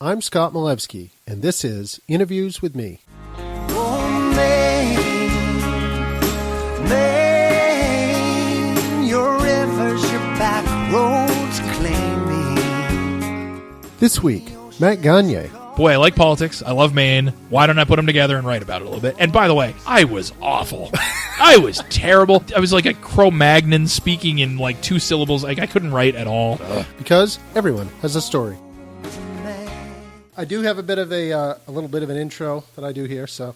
I'm Scott Malevsky, and this is Interviews with Me. Oh, Maine, your rivers, your back roads claim me. This week, Matt Gagnon. Boy, I like politics. I love Maine. Why don't I put them together and write about it a little bit? And by the way, I was awful. I was terrible. I was like a Cro-Magnon speaking in like 2 syllables. Like I couldn't write at all. Because everyone has a story. I do have a little bit of an intro that I do here. So,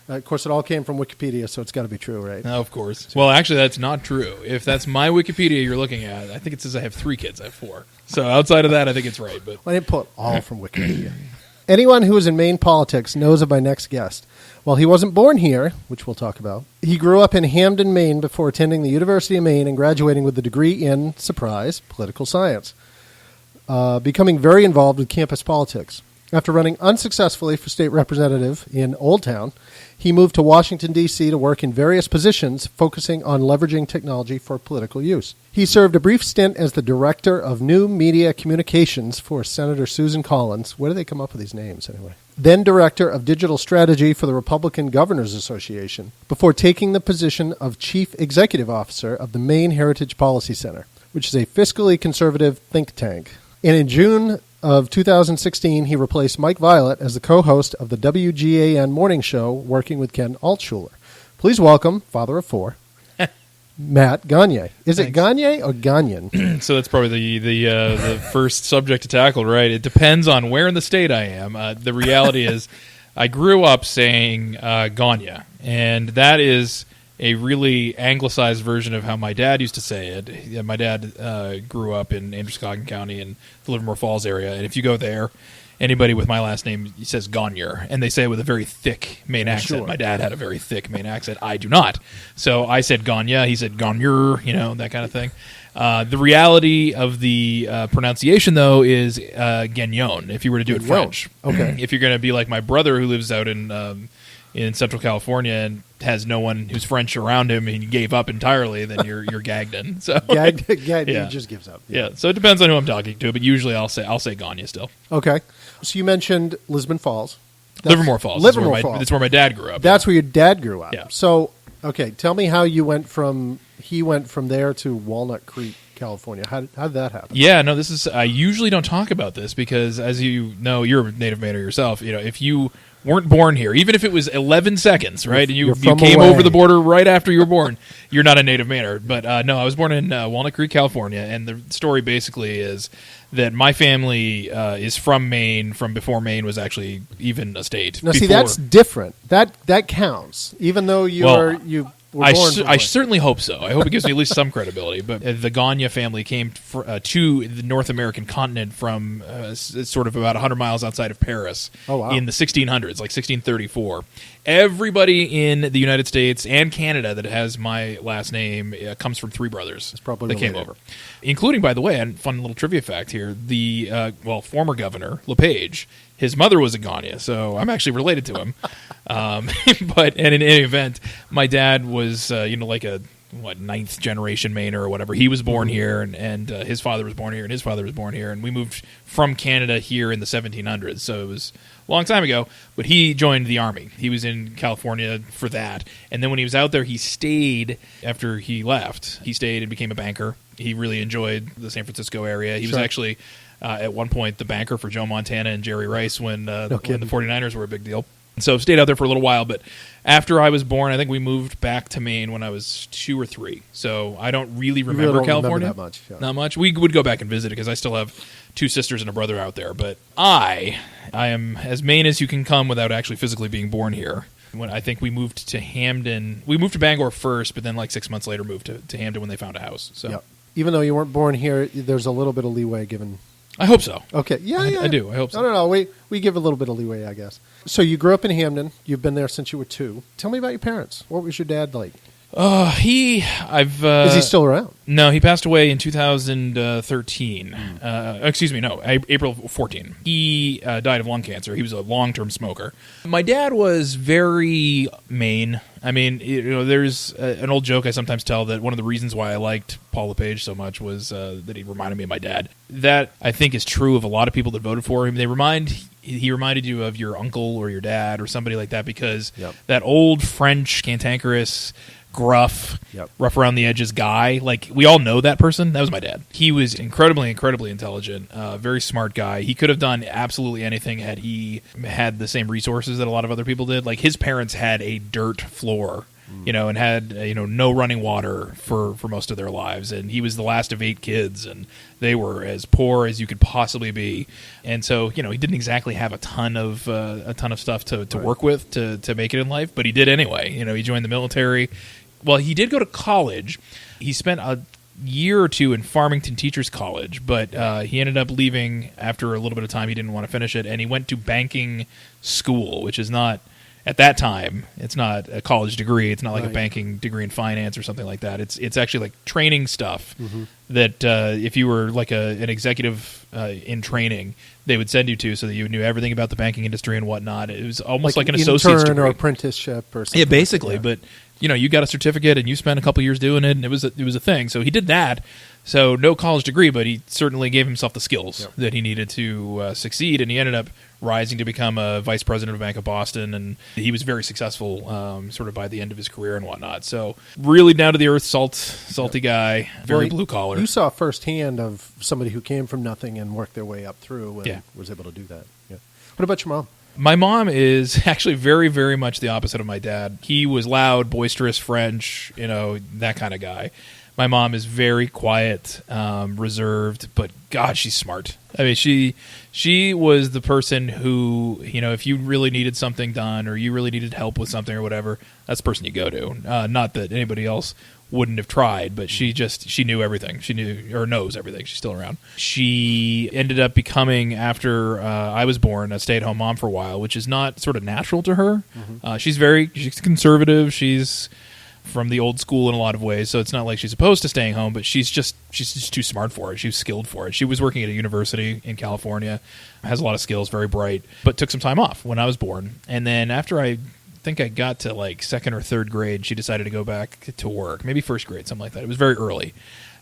of course, it all came from Wikipedia, so it's got to be true, right? Of course. Well, actually, that's not true. If that's my Wikipedia you're looking at, I think it says I have 3 kids. I have 4. So outside of that, I think it's right. But I didn't pull it all from Wikipedia. Anyone who is in Maine politics knows of my next guest. While he wasn't born here, which we'll talk about, he grew up in Hamden, Maine before attending the University of Maine and graduating with a degree in, surprise, political science, becoming very involved with campus politics. After running unsuccessfully for state representative in Old Town, he moved to Washington, D.C. to work in various positions focusing on leveraging technology for political use. He served a brief stint as the Director of New Media Communications for Senator Susan Collins. Where do they come up with these names, anyway? Then Director of Digital Strategy for the Republican Governors Association, before taking the position of Chief Executive Officer of the Maine Heritage Policy Center, which is a fiscally conservative think tank. And in June of 2016, he replaced Mike Violet as the co-host of the WGAN morning show, working with Ken Altshuler. Please welcome, father of 4, Matt Gagnon. Is it Gagnon or Gagnon? So that's probably the first subject to tackle, right? It depends on where in the state I am. The reality is I grew up saying Gagnon, and that is a really anglicized version of how my dad used to say it. My dad grew up in Androscoggin County in the Livermore Falls area, and if you go there, anybody with my last name says Gagnon, and they say it with a very thick Maine accent. Sure. My dad had a very thick Maine accent. I do not. So I said Gagnon, he said Gagnon, that kind of thing. The reality of the pronunciation, though, is Gagnon, if you were to do it French. Okay. If you're going to be like my brother who lives out in Central California and has no one who's French around him and he gave up entirely, then you're Gagnon. So Gagnon Yeah. just gives up. Yeah, so it depends on who I'm talking to, but usually I'll say Gagnon still. Okay. So you mentioned Lisbon Falls. Livermore Falls. Livermore Falls. That's where my dad grew up. That's where your dad grew up. Yeah. So, okay, tell me how he went from there to Walnut Creek, California. How did that happen? Yeah, no, I usually don't talk about this because, as you know, you're a native Mainer yourself. You know, if you weren't born here, even if it was 11 seconds, right, and you came over the border right after you were born, you're not a native Mainer. But no, I was born in Walnut Creek, California, and the story basically is that my family is from Maine, from before Maine was actually even a state. Now, see, that's different. That counts, even though you were born. I certainly hope so. I hope it gives me at least some credibility. But the Gagnon family came to the North American continent from sort of about 100 miles outside of Paris in the 1600s, like 1634. Everybody in the United States and Canada that has my last name comes from 3 brothers that came over. Including, by the way, a fun little trivia fact here, the former governor, LePage, his mother was a Gagnon, so I'm actually related to him. But in any event, my dad was, like a 9th generation Mainer or whatever. He was born here, and his father was born here, and his father was born here, and we moved from Canada here in the 1700s. So it was a long time ago. But he joined the Army. He was in California for that, and then when he was out there, he stayed. After he left, he stayed and became a banker. He really enjoyed the San Francisco area. He was actually at one point the banker for Joe Montana and Jerry Rice when the 49ers were a big deal. So stayed out there for a little while, but after I was born, I think we moved back to Maine when I was 2 or 3. So I don't really remember California. Remember that much. Yeah. Not much. We would go back and visit it because I still have 2 sisters and a brother out there. But I am as Maine as you can come without actually physically being born here. When I think we moved to Hamden. We moved to Bangor first, but then like 6 months later moved to Hamden when they found a house. So yep. Even though you weren't born here, there's a little bit of leeway given. I hope so. Okay. Yeah, I do. I hope so. No. We give a little bit of leeway, I guess. So you grew up in Hamden. You've been there since you were 2. Tell me about your parents. What was your dad like? Is he still around? No, he passed away in 2013. April 14. He died of lung cancer. He was a long-term smoker. My dad was very Maine. I mean, there's an old joke I sometimes tell that one of the reasons why I liked Paul LePage so much was that he reminded me of my dad. That, I think, is true of a lot of people that voted for him. he reminded you of your uncle or your dad or somebody like that, because that old French cantankerous, gruff, rough around the edges guy, like, we all know that person. That was my dad. He was incredibly intelligent, very smart guy. He could have done absolutely anything had he had the same resources that a lot of other people did. Like, his parents had a dirt floor, and had, no running water for most of their lives. And he was the last of 8 kids, and they were as poor as you could possibly be. And so, he didn't exactly have a ton of stuff to work with to make it in life, but he did anyway. He joined the military. Well, he did go to college. He spent a year or two in Farmington Teachers College, but he ended up leaving after a little bit of time. He didn't want to finish it, and he went to banking school, which is not, at that time, it's not a college degree. It's not like a banking degree in finance or something like that. It's actually like training stuff that if you were like an executive in training, they would send you to, so that you knew everything about the banking industry and whatnot. It was almost like an associate's degree or apprenticeship or something. Yeah, basically, but you got a certificate and you spent a couple years doing it, and it was a thing. So he did that. So no college degree, but he certainly gave himself the skills that he needed to succeed, and he ended up rising to become a vice president of Bank of Boston, and he was very successful sort of by the end of his career and whatnot. So really down to the earth, salty guy, very blue collar. You saw firsthand of somebody who came from nothing and worked their way up through and was able to do that. Yeah. What about your mom? My mom is actually very, very much the opposite of my dad. He was loud, boisterous, French, that kind of guy. My mom is very quiet, reserved, but God, she's smart. I mean, she was the person who, if you really needed something done or you really needed help with something or whatever, that's the person you go to. Not that anybody else wouldn't have tried, but she knew everything. She knew, or knows everything. She's still around. She ended up becoming, after I was born, a stay-at-home mom for a while, which is not sort of natural to her. She's conservative. She's from the old school in a lot of ways, so it's not like she's opposed to staying home, but she's just too smart for it. She's skilled for it. She was working at a university in California, has a lot of skills, very bright, but took some time off when I was born. And then after I think I got to like 2nd or 3rd grade, she decided to go back to work, maybe 1st grade, something like that. It was very early.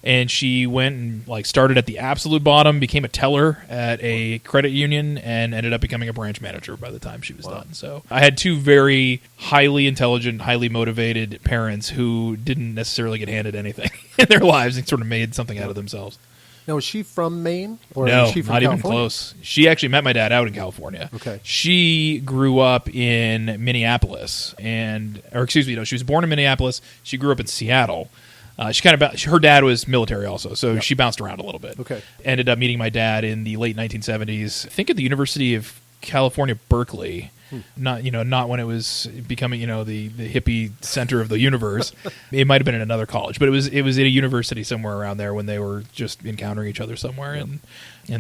And she went and started at the absolute bottom, became a teller at a credit union, and ended up becoming a branch manager by the time she was done. So I had 2 very highly intelligent, highly motivated parents who didn't necessarily get handed anything in their lives and sort of made something out of themselves. Now, was she from Maine? Or no, was she from not California? Even close. She actually met my dad out in California. Okay. She grew up in Minneapolis, she was born in Minneapolis. She grew up in Seattle. Her dad was military also, so she bounced around a little bit. Okay. Ended up meeting my dad in the late 1970s, I think at the University of California, Berkeley. Not when it was becoming the hippie center of the universe. It might have been at another college, but it was at a university somewhere around there when they were just encountering each other somewhere, and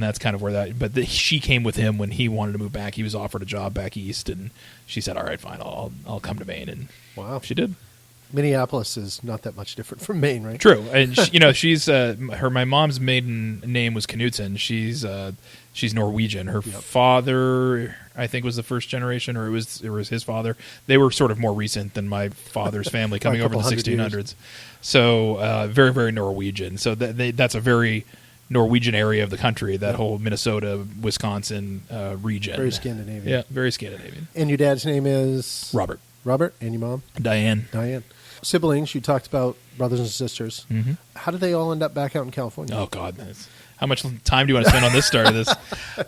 that's kind of where that. But she came with him when he wanted to move back. He was offered a job back east, and she said, "All right, fine, I'll come to Maine." And she did. Minneapolis is not that much different from Maine, right? True, and she's my mom's maiden name was Knutson. She's Norwegian. Her father, I think, was the first generation, or it was his father. They were sort of more recent than my father's family coming over in the 1600s. Years. So very, very Norwegian. So that's a very Norwegian area of the country. That whole Minnesota, Wisconsin region. Very Scandinavian. Yeah, very Scandinavian. And your dad's name is Robert. Robert, and your mom? Diane. Siblings, you talked about brothers and sisters. Mm-hmm. How did they all end up back out in California? Oh, God. How much time do you want to spend on this start of this?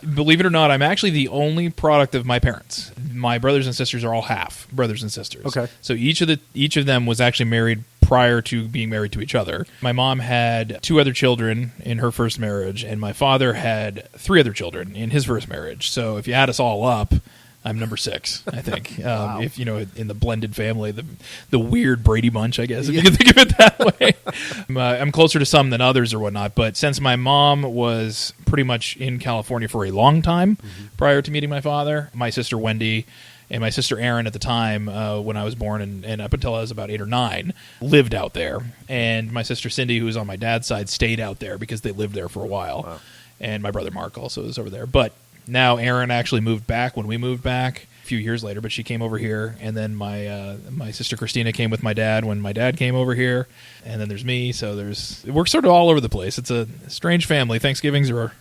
Believe it or not, I'm actually the only product of my parents. My brothers and sisters are all half brothers and sisters. Okay. So each of them was actually married prior to being married to each other. My mom had 2 other children in her first marriage, and my father had 3 other children in his first marriage. So if you add us all up, I'm number 6, I think. Wow. If in the blended family, the weird Brady Bunch, I guess, if you can think of it that way. I'm closer to some than others or whatnot. But since my mom was pretty much in California for a long time prior to meeting my father, my sister Wendy and my sister Erin at the time when I was born and up until I was about 8 or 9 lived out there. And my sister Cindy, who was on my dad's side, stayed out there because they lived there for a while. Wow. And my brother Mark also was over there. But now Erin actually moved back when we moved back a few years later, but she came over here, and then my sister Christina came with my dad when my dad came over here, and then there's me. So we're sort of all over the place. It's a strange family. Thanksgivings are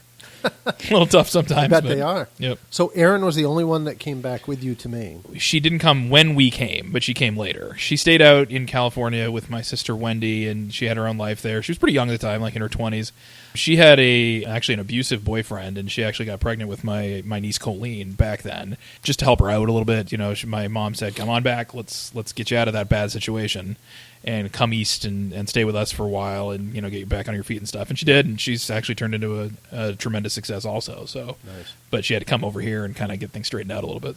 A little tough sometimes. I bet but, they are. Yep. So Erin was the only one that came back with you to Maine. She didn't come when we came, but she came later. She stayed out in California with my sister Wendy, and she had her own life there. She was pretty young at the time, like in her 20s. She had actually an abusive boyfriend, and she actually got pregnant with my niece Colleen back then, just to help her out a little bit. My mom said, "Come on back, let's get you out of that bad situation, and come east and stay with us for a while, and get you back on your feet and stuff." And she did, and she's actually turned into a tremendous success also. So, nice. But she had to come over here and kind of get things straightened out a little bit.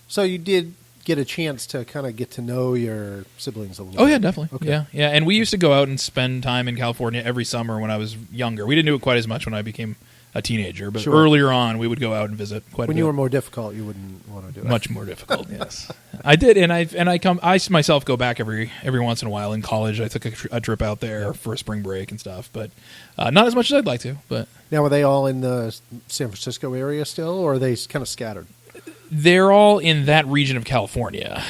So you did get a chance to kind of get to know your siblings a little bit. Oh, yeah, definitely. Okay. Yeah. And we used to go out and spend time in California every summer when I was younger. We didn't do it quite as much when I became a teenager, but earlier on, we would go out and visit quite a bit. When you were more difficult, you wouldn't want to do it. Much more difficult, yes. I did, and I myself go back every once in a while. In college, I took a trip out there for a spring break and stuff, but not as much as I'd like to. But now, are they all in the San Francisco area still, or are they kind of scattered? They're all in that region of California,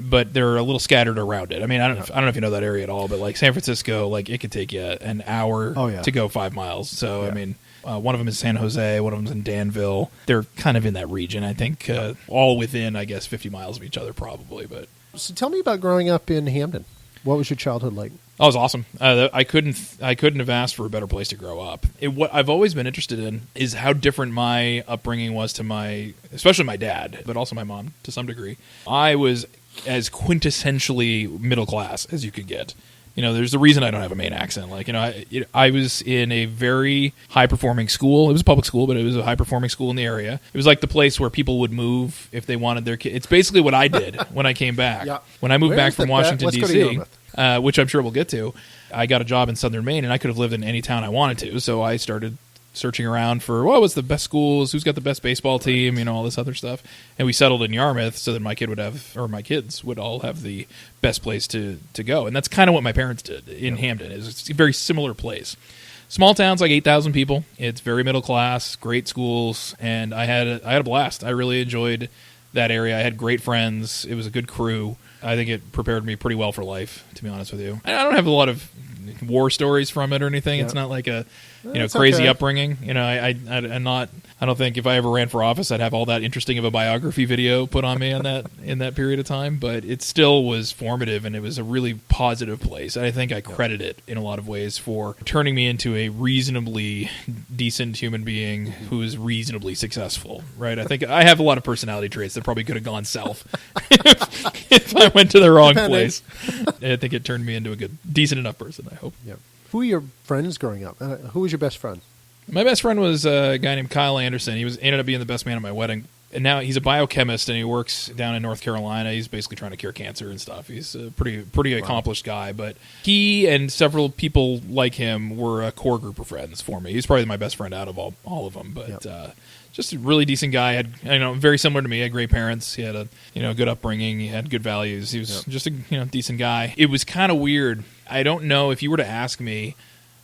but they're a little scattered around it. I mean, I don't know if you know that area at all, but like San Francisco, like it could take you an hour to go 5 miles. So, I mean, one of them is San Jose, one of them's in Danville. They're kind of in that region, I think, all within, I guess, 50 miles of each other probably. But so tell me about growing up in Hamden. What was your childhood like? Oh, it was awesome. I couldn't have asked for a better place to grow up. What I've always been interested in is how different my upbringing was to especially my dad, but also my mom to some degree. I was as quintessentially middle class as you could get. There's a reason I don't have a Maine accent. I was in a very high-performing school. It was a public school, but it was a high-performing school in the area. It was like the place where people would move if they wanted their kid. It's basically what I did when I came back. Yeah. When I moved back from Washington, D.C., which I'm sure we'll get to, I got a job in southern Maine, and I could have lived in any town I wanted to. So I started searching around for what's the best schools, who's got the best baseball team, all this other stuff. And we settled in Yarmouth so that my kids would all have the best place to go. And that's kind of what my parents did in Hamden. It's a very similar place. Small towns, like 8,000 people. It's very middle class, great schools, and I had a blast. I really enjoyed that area. I had great friends. It was a good crew. I think it prepared me pretty well for life, to be honest with you. I don't have a lot of war stories from it or anything. Yeah. It's not like a crazy upbringing. I don't think if I ever ran for office I'd have all that interesting of a biography video put on me in that period of time, but it still was formative, and it was a really positive place. I think I credit it in a lot of ways for turning me into a reasonably decent human being who is reasonably successful, right? I think I have a lot of personality traits that probably could have gone south if I went to the wrong place. I think it turned me into a good, decent enough person, I hope. Yep. Who were your friends growing up? Who was your best friend? My best friend was a guy named Kyle Anderson. He ended up being the best man at my wedding. And now he's a biochemist, and he works down in North Carolina. He's basically trying to cure cancer and stuff. He's a pretty accomplished guy. But he and several people like him were a core group of friends for me. He's probably my best friend out of all of them. But just a really decent guy. Had very similar to me. He had great parents. He had a good upbringing. He had good values. He was just a decent guy. It was kind of weird. I don't know if you were to ask me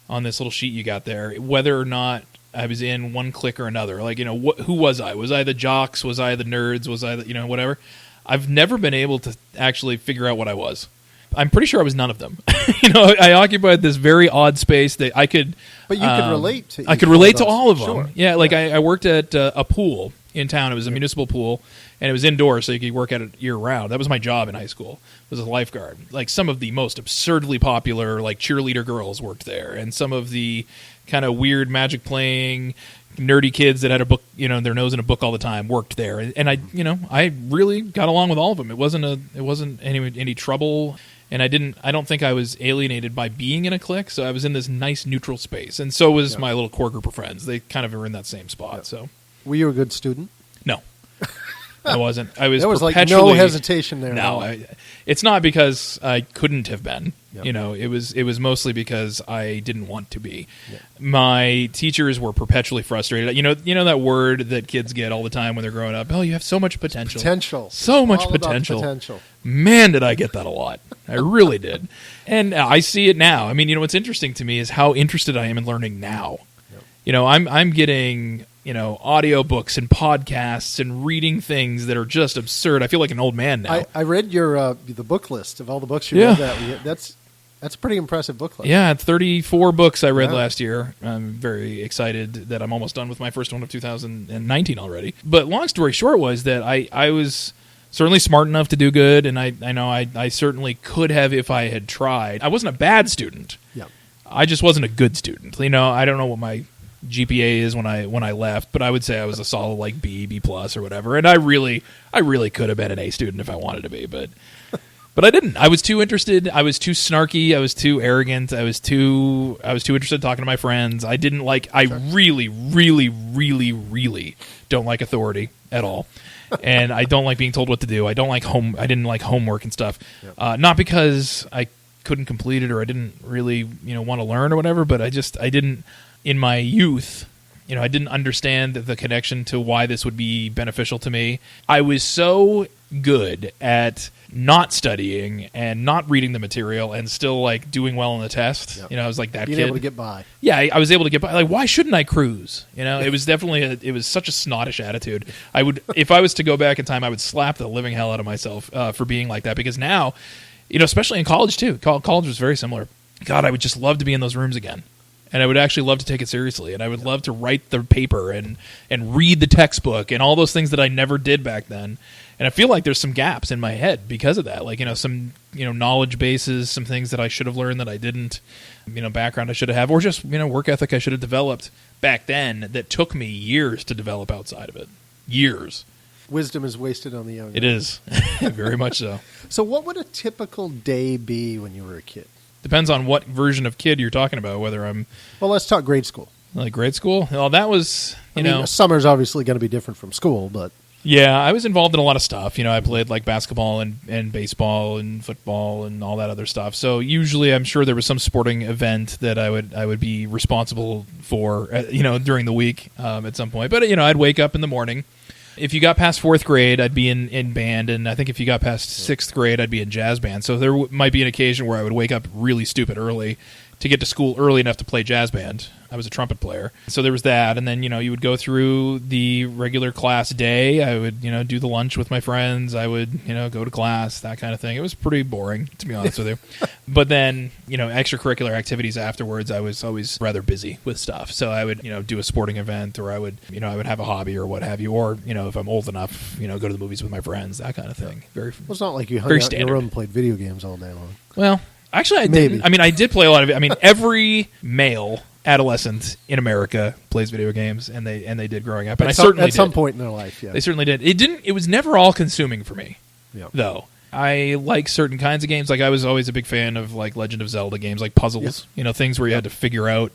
on this little sheet you got there whether or not I was in one clique or another. Like, who was I? Was I the jocks? Was I the nerds? Was I the, whatever? I've never been able to actually figure out what I was. I'm pretty sure I was none of them. I occupied this very odd space that I could. But you could relate to. I could relate to all of them. Sure. Yeah, I worked at a pool in town. It was a municipal pool, and it was indoors, so you could work at it year round. That was my job in high school. Was a lifeguard. Like, some of the most absurdly popular cheerleader girls worked there, and some of the kind of weird magic playing nerdy kids that had a book, their nose in a book all the time worked there. And I really got along with all of them. It wasn't any trouble. And I don't think I was alienated by being in a clique, so I was in this nice neutral space. And so was my little core group of friends. They kind of were in that same spot. So, were you a good student? No. I wasn't. I was. There was no hesitation there. No, it's not because I couldn't have been. Yep. It was mostly because I didn't want to be. Yep. My teachers were perpetually frustrated. You know that word that kids get all the time when they're growing up. Oh, you have so much potential. So much all potential. About potential. Man, did I get that a lot. I really did. And I see it now. I mean, what's interesting to me is how interested I am in learning now. Yep. I'm getting audiobooks and podcasts and reading things that are just absurd. I feel like an old man now. I read your the book list of all the books you read. That's a pretty impressive book list. Yeah, 34 books I read last year. I'm very excited that I'm almost done with my first one of 2019 already. But long story short was that I was certainly smart enough to do good, and I know I certainly could have if I had tried. I wasn't a bad student. Yeah. I just wasn't a good student. I don't know what my GPA is when I left, but I would say I was a solid like B plus or whatever. And I really could have been an A student if I wanted to be, but I didn't. I was too interested. I was too snarky. I was too arrogant. I was too interested in talking to my friends. I didn't like. I really, really, really, really don't like authority at all, and I don't like being told what to do. I don't like I didn't like homework and stuff. Yep. Not because I couldn't complete it or I didn't really want to learn or whatever, but I didn't in my youth. I didn't understand the connection to why this would be beneficial to me. I was so good at not studying and not reading the material and still like doing well on the test. Yep. I was like that Being kid. able to get by. Yeah, I was able to get by. Like, why shouldn't I cruise? It was definitely it was such a snottish attitude. I would, if I was to go back in time, I would slap the living hell out of myself for being like that. Because now, especially in college too. College was very similar. God, I would just love to be in those rooms again. And I would actually love to take it seriously, and I would love to write the paper and read the textbook and all those things that I never did back then. And I feel like there's some gaps in my head because of that, like some knowledge bases, some things that I should have learned that I didn't, background I should have, or just work ethic I should have developed back then that took me years to develop outside of it. Years. Wisdom is wasted on the young. It is very much so. So, what would a typical day be when you were a kid? Depends on what version of kid you're talking about, whether I'm... Well, let's talk grade school. Like grade school? Well, that was, I mean, summer's obviously going to be different from school, but... Yeah, I was involved in a lot of stuff. I played like basketball and baseball and football and all that other stuff. So usually I'm sure there was some sporting event that I would be responsible for, during the week at some point. But, I'd wake up in the morning. If you got past 4th grade, I'd be in band, and I think if you got past 6th grade, I'd be in jazz band. So there might be an occasion where I would wake up really stupid early to get to school early enough to play jazz band. I was a trumpet player. So there was that, and then, you would go through the regular class day. I would, do the lunch with my friends. I would, go to class, that kind of thing. It was pretty boring, to be honest with you. But then, extracurricular activities afterwards, I was always rather busy with stuff. So I would, do a sporting event, or I would have a hobby or what have you, or, if I'm old enough, go to the movies with my friends, that kind of thing. Well, it's not like you hung out in your room and played video games all day long. Well, actually, I didn't. I mean, I did play a lot of it. I mean, every male adolescent in America plays video games, and they did growing up. And at some point in their life, yeah, they certainly did. It was never all consuming for me, though. I like certain kinds of games. Like I was always a big fan of like Legend of Zelda games, like puzzles. Things where you had to figure out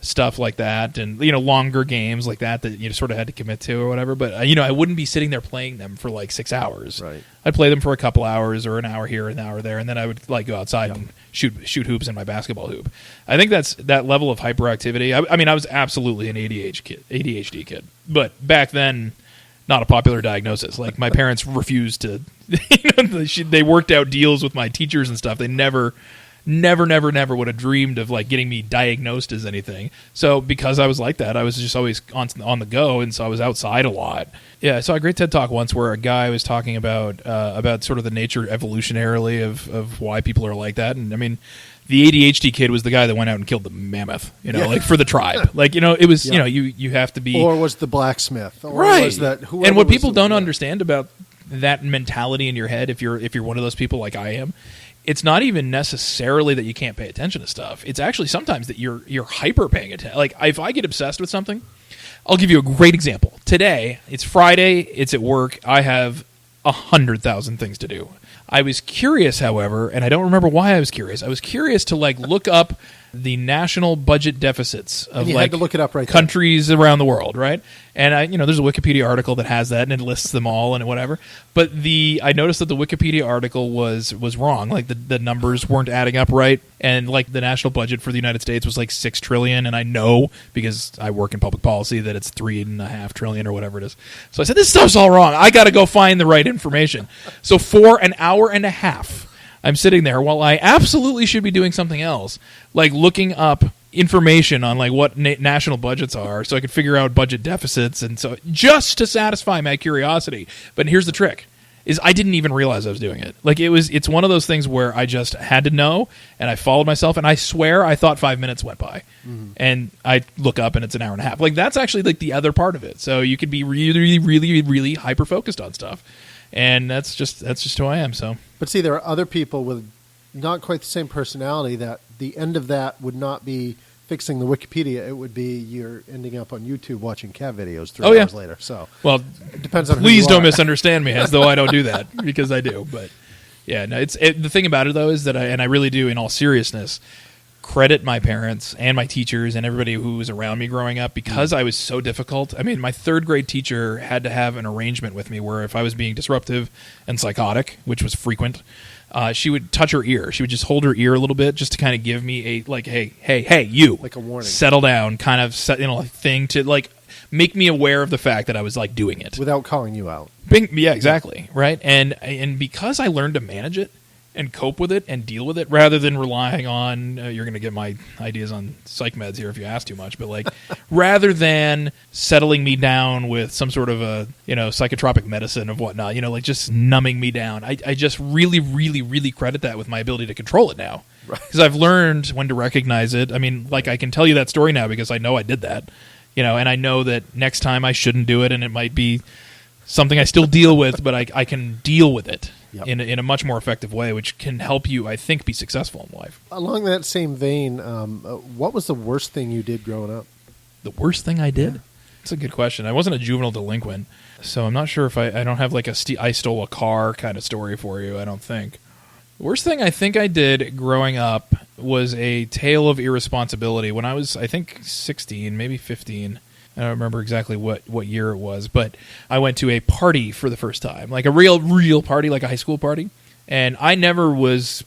stuff like that, and longer games like that you sort of had to commit to or whatever. But I wouldn't be sitting there playing them for like 6 hours. Right. I'd play them for a couple hours or an hour here, an hour there, and then I would like go outside and shoot hoops in my basketball hoop. I think that's that level of hyperactivity. I mean, I was absolutely an ADHD kid, but back then, not a popular diagnosis. Like my parents refused to. They worked out deals with my teachers and stuff. They never would have dreamed of like getting me diagnosed as anything. So because I was like that, I was just always on the go, and so I was outside a lot. Yeah, I saw a great TED Talk once where a guy was talking about sort of the nature evolutionarily of why people are like that. And I mean, the ADHD kid was the guy that went out and killed the mammoth, like for the tribe. Like, it was, you have to be... Or was the blacksmith. Or right. Was that and what people don't understand about that mentality in your head, if you're one of those people like I am, it's not even necessarily that you can't pay attention to stuff. It's actually sometimes that you're hyper paying attention. Like, if I get obsessed with something, I'll give you a great example. Today, it's Friday, it's at work, I have 100,000 things to do. I was curious, however, and I don't remember why I was curious. I was curious to like look up the national budget deficits of had to look it up right countries around the world, right? And there's a Wikipedia article that has that and it lists them all and whatever. But I noticed that the Wikipedia article was wrong. Like the numbers weren't adding up right, and like the national budget for the United States was like $6 trillion, and I know because I work in public policy that it's $3.5 trillion or whatever it is. So I said, this stuff's all wrong. I got to go find the right information. So for an hour and a half, I'm sitting there while I absolutely should be doing something else, like looking up information on like what national budgets are, so I could figure out budget deficits, and so just to satisfy my curiosity. But here's the trick: is I didn't even realize I was doing it. Like it's one of those things where I just had to know, and I followed myself, and I swear I thought 5 minutes went by, and I look up and it's an hour and a half. Like that's actually like the other part of it. So you could be really, really, really hyper focused on stuff, and that's just who I am. So, but see, there are other people with not quite the same personality that the end of that would not be fixing the Wikipedia. It would be you're ending up on YouTube watching cat videos 3 hours later. So, well, it depends on. Please don't misunderstand me, as though I don't do that, because I do. But yeah, no. The thing about it though is that I really do, in all seriousness, credit my parents and my teachers and everybody who was around me growing up, because I was so difficult. I mean, my 3rd grade teacher had to have an arrangement with me where if I was being disruptive and psychotic, which was frequent, she would touch her ear. She would just hold her ear a little bit just to kind of give me a, like, hey, you. Like a warning. Settle down kind of thing to, like, make me aware of the fact that I was, like, doing it. Without calling you out. Yeah, exactly. Right? And because I learned to manage it and cope with it and deal with it rather than relying on, you're going to get my ideas on psych meds here if you ask too much, but like rather than settling me down with some sort of a, psychotropic medicine of whatnot, like just numbing me down, I just really, really, really credit that with my ability to control it now. Because I've learned when to recognize it. I mean, like I can tell you that story now because I know I did that, and I know that next time I shouldn't do it, and it might be something I still deal with, but I can deal with it. Yep. In a much more effective way, which can help you, I think, be successful in life. Along that same vein, what was the worst thing you did growing up? The worst thing I did? That's a good question. I wasn't a juvenile delinquent, so I'm not sure if I don't have like I stole a car kind of story for you, I don't think. The worst thing I think I did growing up was a tale of irresponsibility when I was, I think, 16, maybe 15. I don't remember exactly what year it was, but I went to a party for the first time, like a real party, like a high school party. And I was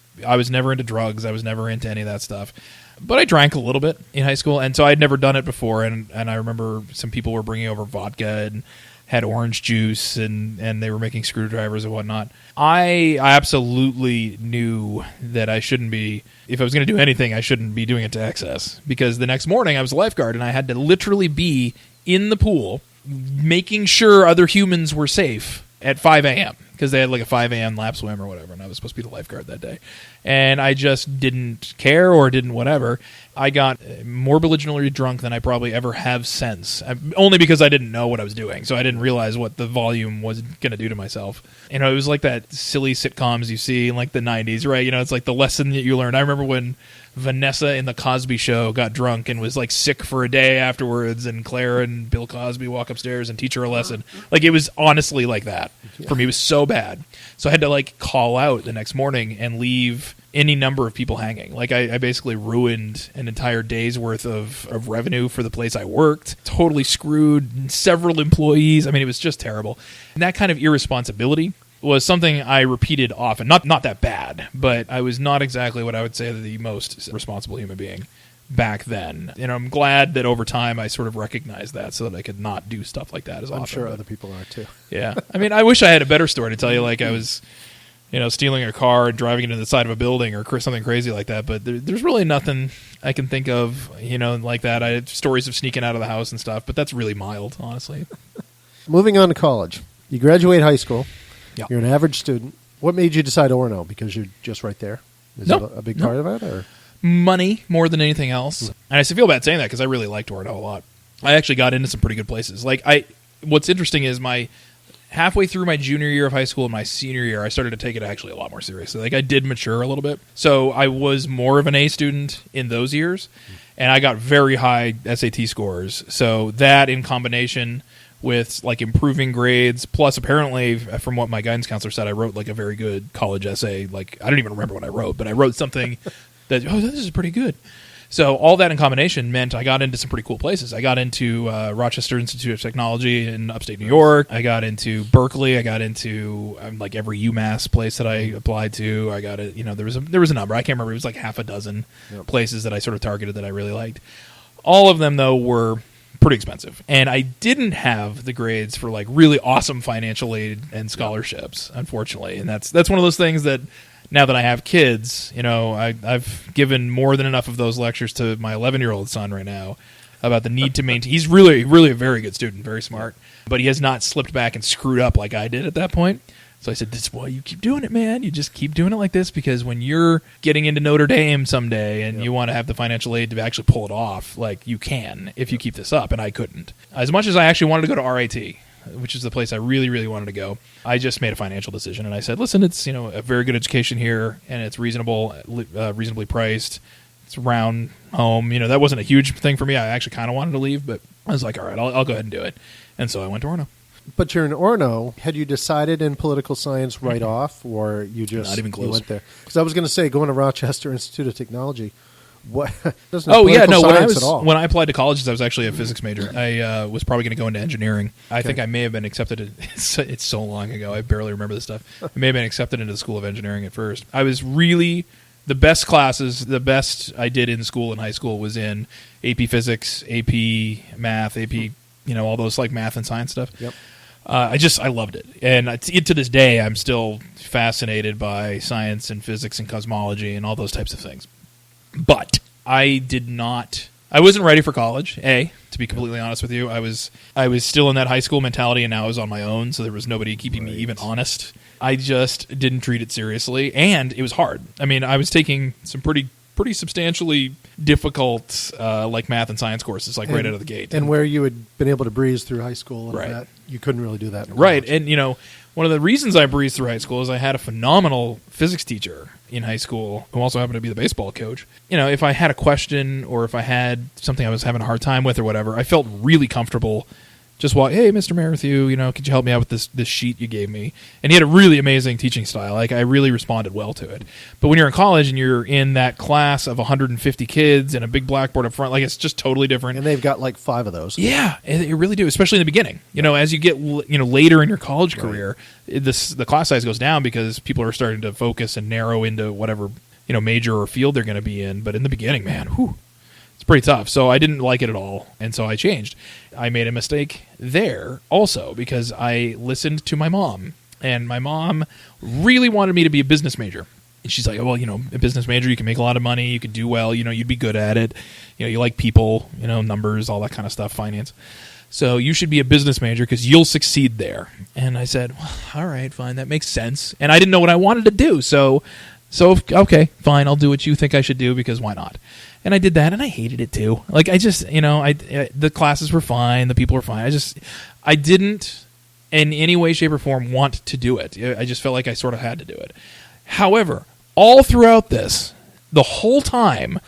never into drugs. I was never into any of that stuff. But I drank a little bit in high school, and so I'd never done it before. And I remember some people were bringing over vodka and had orange juice, and they were making screwdrivers and whatnot. I absolutely knew that I shouldn't be, if I was going to do anything, I shouldn't be doing it to excess. Because the next morning I was a lifeguard, and I had to literally be in the pool making sure other humans were safe at 5 a.m. because they had like a 5 a.m. lap swim or whatever, and I was supposed to be the lifeguard that day. And I just didn't care or didn't whatever. I got more belligerently drunk than I probably ever have since, only because I didn't know what I was doing, so I didn't realize what the volume was going to do to myself. It was like that silly sitcoms you see in like the 90s, right? It's like the lesson that you learn. I remember when Vanessa in the Cosby Show got drunk and was like sick for a day afterwards, and Claire and Bill Cosby walk upstairs and teach her a lesson. Like it was honestly like that for me. It was so bad, so I had to like call out the next morning and leave any number of people hanging. Like I basically ruined an entire day's worth of revenue for the place I worked. Totally screwed several employees. I mean, it was just terrible. And that kind of irresponsibility was something I repeated often. Not that bad, but I was not exactly what I would say the most responsible human being back then. I'm glad that over time I sort of recognized that so that I could not do stuff like that as often. I'm sure other people are too. Yeah. I mean, I wish I had a better story to tell you, like I was stealing a car and driving into the side of a building or something crazy like that. But there's really nothing I can think of, like that. I had stories of sneaking out of the house and stuff, but that's really mild, honestly. Moving on to college. You graduate high school. Yeah. You're an average student. What made you decide Orono? Because you're just right there? Is that a big part of it? Or? Money more than anything else. And I feel bad saying that because I really liked Orono a lot. I actually got into some pretty good places. What's interesting is halfway through my junior year of high school and my senior year, I started to take it actually a lot more seriously. Like I did mature a little bit. So I was more of an A student in those years, and I got very high SAT scores. So that in combination with like improving grades, plus apparently from what my guidance counselor said, I wrote like a very good college essay. Like I don't even remember what I wrote, but I wrote something that, this is pretty good. So all that in combination meant I got into some pretty cool places. I got into Rochester Institute of Technology in upstate New York. I got into Berkeley. I got into like every UMass place that I applied to. I got it. There was a number. I can't remember. It was like half a dozen places that I sort of targeted that I really liked. All of them though were pretty expensive, and I didn't have the grades for like really awesome financial aid and scholarships, unfortunately. And that's one of those things that now that I have kids, I've given more than enough of those lectures to my 11-year-old son right now about the need to maintain. He's really, really a very good student, very smart, but he has not slipped back and screwed up like I did at that point. So I said, this is why you keep doing it, man. You just keep doing it like this, because when you're getting into Notre Dame someday and you want to have the financial aid to actually pull it off, like, you can if you keep this up, and I couldn't. As much as I actually wanted to go to RIT, which is the place I really, really wanted to go, I just made a financial decision, and I said, listen, it's a very good education here, and it's reasonably priced. It's around home. That wasn't a huge thing for me. I actually kind of wanted to leave, but I was like, all right, I'll go ahead and do it. And so I went to Orono. But you're in Orono. Had you decided in political science right off, or you just not even close? You went there? Because I was going to say, going to Rochester Institute of Technology. What? When I applied to colleges, I was actually a physics major. I was probably going to go into engineering. I think I may have been accepted. It's so long ago. I barely remember this stuff. I may have been accepted into the School of Engineering at first. I was really the best classes. The best I did in school in high school was in AP Physics, AP Math, AP. All those like math and science stuff. Yep. I loved it. And to this day, I'm still fascinated by science and physics and cosmology and all those types of things. But I wasn't ready for college, to be completely honest with you. I was still in that high school mentality, and now I was on my own, so there was nobody keeping me even honest. I just didn't treat it seriously, and it was hard. I mean, I was taking some pretty substantially difficult like math and science courses right out of the gate. And where you had been able to breeze through high school and right. that, you couldn't really do that in right. college. And one of the reasons I breezed through high school is I had a phenomenal physics teacher in high school who also happened to be the baseball coach. If I had a question or if I had something I was having a hard time with or whatever, I felt really comfortable just hey, Mr. Merrithew, could you help me out with this sheet you gave me? And he had a really amazing teaching style. Like, I really responded well to it. But when you're in college and you're in that class of 150 kids and a big blackboard up front, it's just totally different. And they've got 5 of those. Yeah, you really do, especially in the beginning. As you get later in your college career, the class size goes down because people are starting to focus and narrow into whatever major or field they're going to be in. But in the beginning, man, it's pretty tough. So I didn't like it at all, and so I changed. I made a mistake there also because I listened to my mom, and my mom really wanted me to be a business major. And she's like, well, a business major, you can make a lot of money, you could do well, you'd be good at it, you like people, numbers, all that kind of stuff, finance. So you should be a business major because you'll succeed there. And I said, well, all right, fine, that makes sense. And I didn't know what I wanted to do, so okay, fine, I'll do what you think I should do because why not? And I did that, and I hated it too. The classes were fine, the people were fine. I didn't, in any way, shape, or form, want to do it. I just felt like I sort of had to do it. However, all throughout this, the whole time,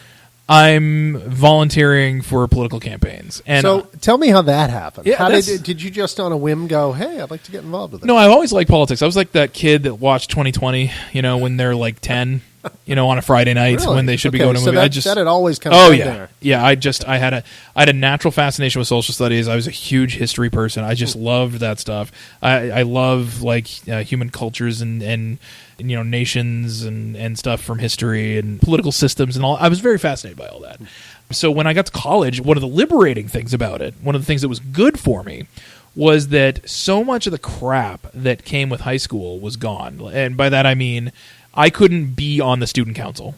I'm volunteering for political campaigns. And so tell me how that happened. Yeah, how did you just on a whim go, hey, I'd like to get involved with it? No, I've always liked politics. I was like that kid that watched 2020, when they're 10. On a Friday night really? when they should be going to a movie. That had always kind of there. Yeah. I had a natural fascination with social studies. I was a huge history person. I just loved that stuff. I love human cultures and nations and stuff from history and political systems and all. I was very fascinated by all that. So when I got to college, one of the liberating things about it, one of the things that was good for me, was that so much of the crap that came with high school was gone. And by that I mean I couldn't be on the student council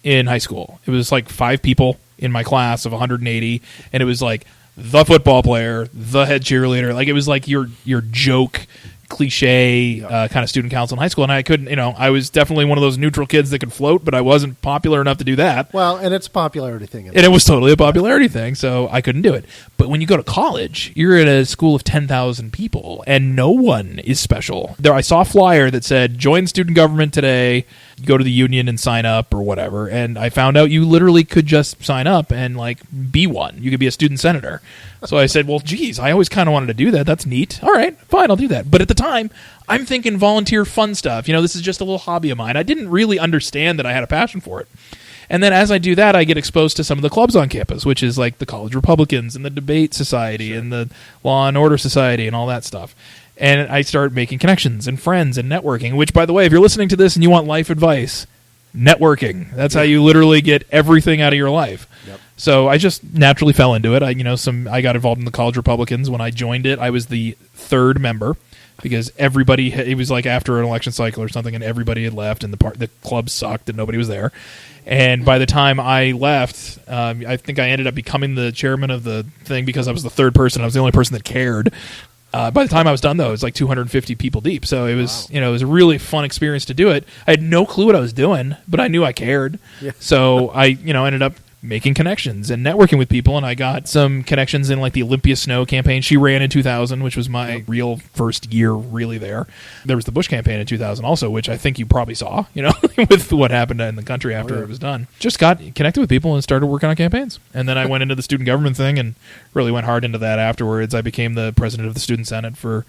in high school. It was 5 people in my class of 180, and it was the football player, the head cheerleader. It was your joke, cliche kind of student council in high school, and I couldn't. I was definitely one of those neutral kids that could float, but I wasn't popular enough to do that. Well, and it's a popularity thing, and it was totally a popularity thing, so I couldn't do it. But when you go to college, you're in a school of 10,000 people, and no one is special. I saw a flyer that said, "Join student government today. Go to the union and sign up," or whatever. And I found out you literally could just sign up and be one. You could be a student senator. So I said, well, geez, I always kind of wanted to do that. That's neat. All right, fine, I'll do that. But at the time, I'm thinking volunteer fun stuff. This is just a little hobby of mine. I didn't really understand that I had a passion for it. And then as I do that, I get exposed to some of the clubs on campus, which is the College Republicans and the Debate Society and the Law and Order Society and all that stuff. And I start making connections and friends and networking, which, by the way, if you're listening to this and you want life advice, networking. That's how you literally get everything out of your life. Yep. So I just naturally fell into it. I got involved in the College Republicans. When I joined it, I was the 3rd member because everybody, it was after an election cycle or something, and everybody had left, and the club sucked, and nobody was there. And by the time I left, I think I ended up becoming the chairman of the thing because I was the 3rd person. I was the only person that cared. By the time I was done, though, it was like 250 people deep. So it was, it was a really fun experience to do it. I had no clue what I was doing, but I knew I cared. Yeah. So I, ended up making connections and networking with people, and I got some connections in like the Olympia Snow campaign. She ran in 2000, which was my real first year really there. There was the Bush campaign in 2000 also, which I think you probably saw, with what happened in the country after it was done. Just got connected with people and started working on campaigns. And then I went into the student government thing and really went hard into that afterwards. I became the president of the Student Senate for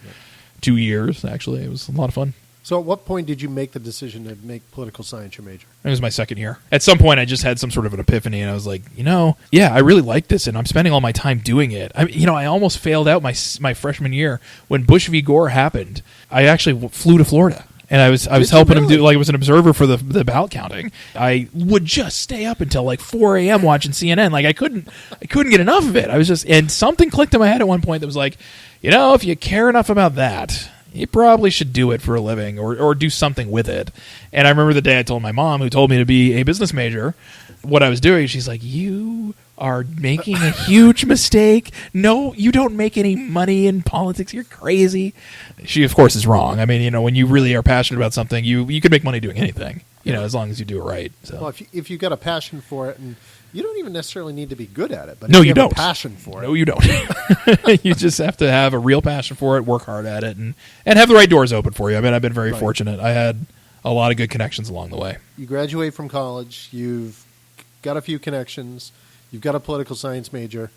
2 years, actually. It was a lot of fun. So at what point did you make the decision to make political science your major? It was my second year. At some point, I just had some sort of an epiphany, and I was like, I really like this, and I'm spending all my time doing it. I almost failed out my freshman year. When Bush v. Gore happened, I actually flew to Florida. And I was helping him do, like, I was an observer for the ballot counting. I would just stay up until like 4 a.m. watching CNN. Like I couldn't get enough of it. I was just, and something clicked in my head at one point that was like, if you care enough about that, you probably should do it for a living or do something with it. And I remember the day I told my mom, who told me to be a business major, what I was doing. She's like, you are making a huge mistake. No, you don't make any money in politics. You're crazy. She, of course, is wrong. I mean, when you really are passionate about something, you can make money doing anything, as long as you do it right. So. Well, if you've got a passion for it, and you don't even necessarily need to be good at it, but no, if you don't. Have a passion for it. No, you don't. You just have to have a real passion for it, work hard at it, and have the right doors open for you. I mean, I've been very fortunate. I had a lot of good connections along the way. You graduate from college. You've got a few connections. You've got a political science major.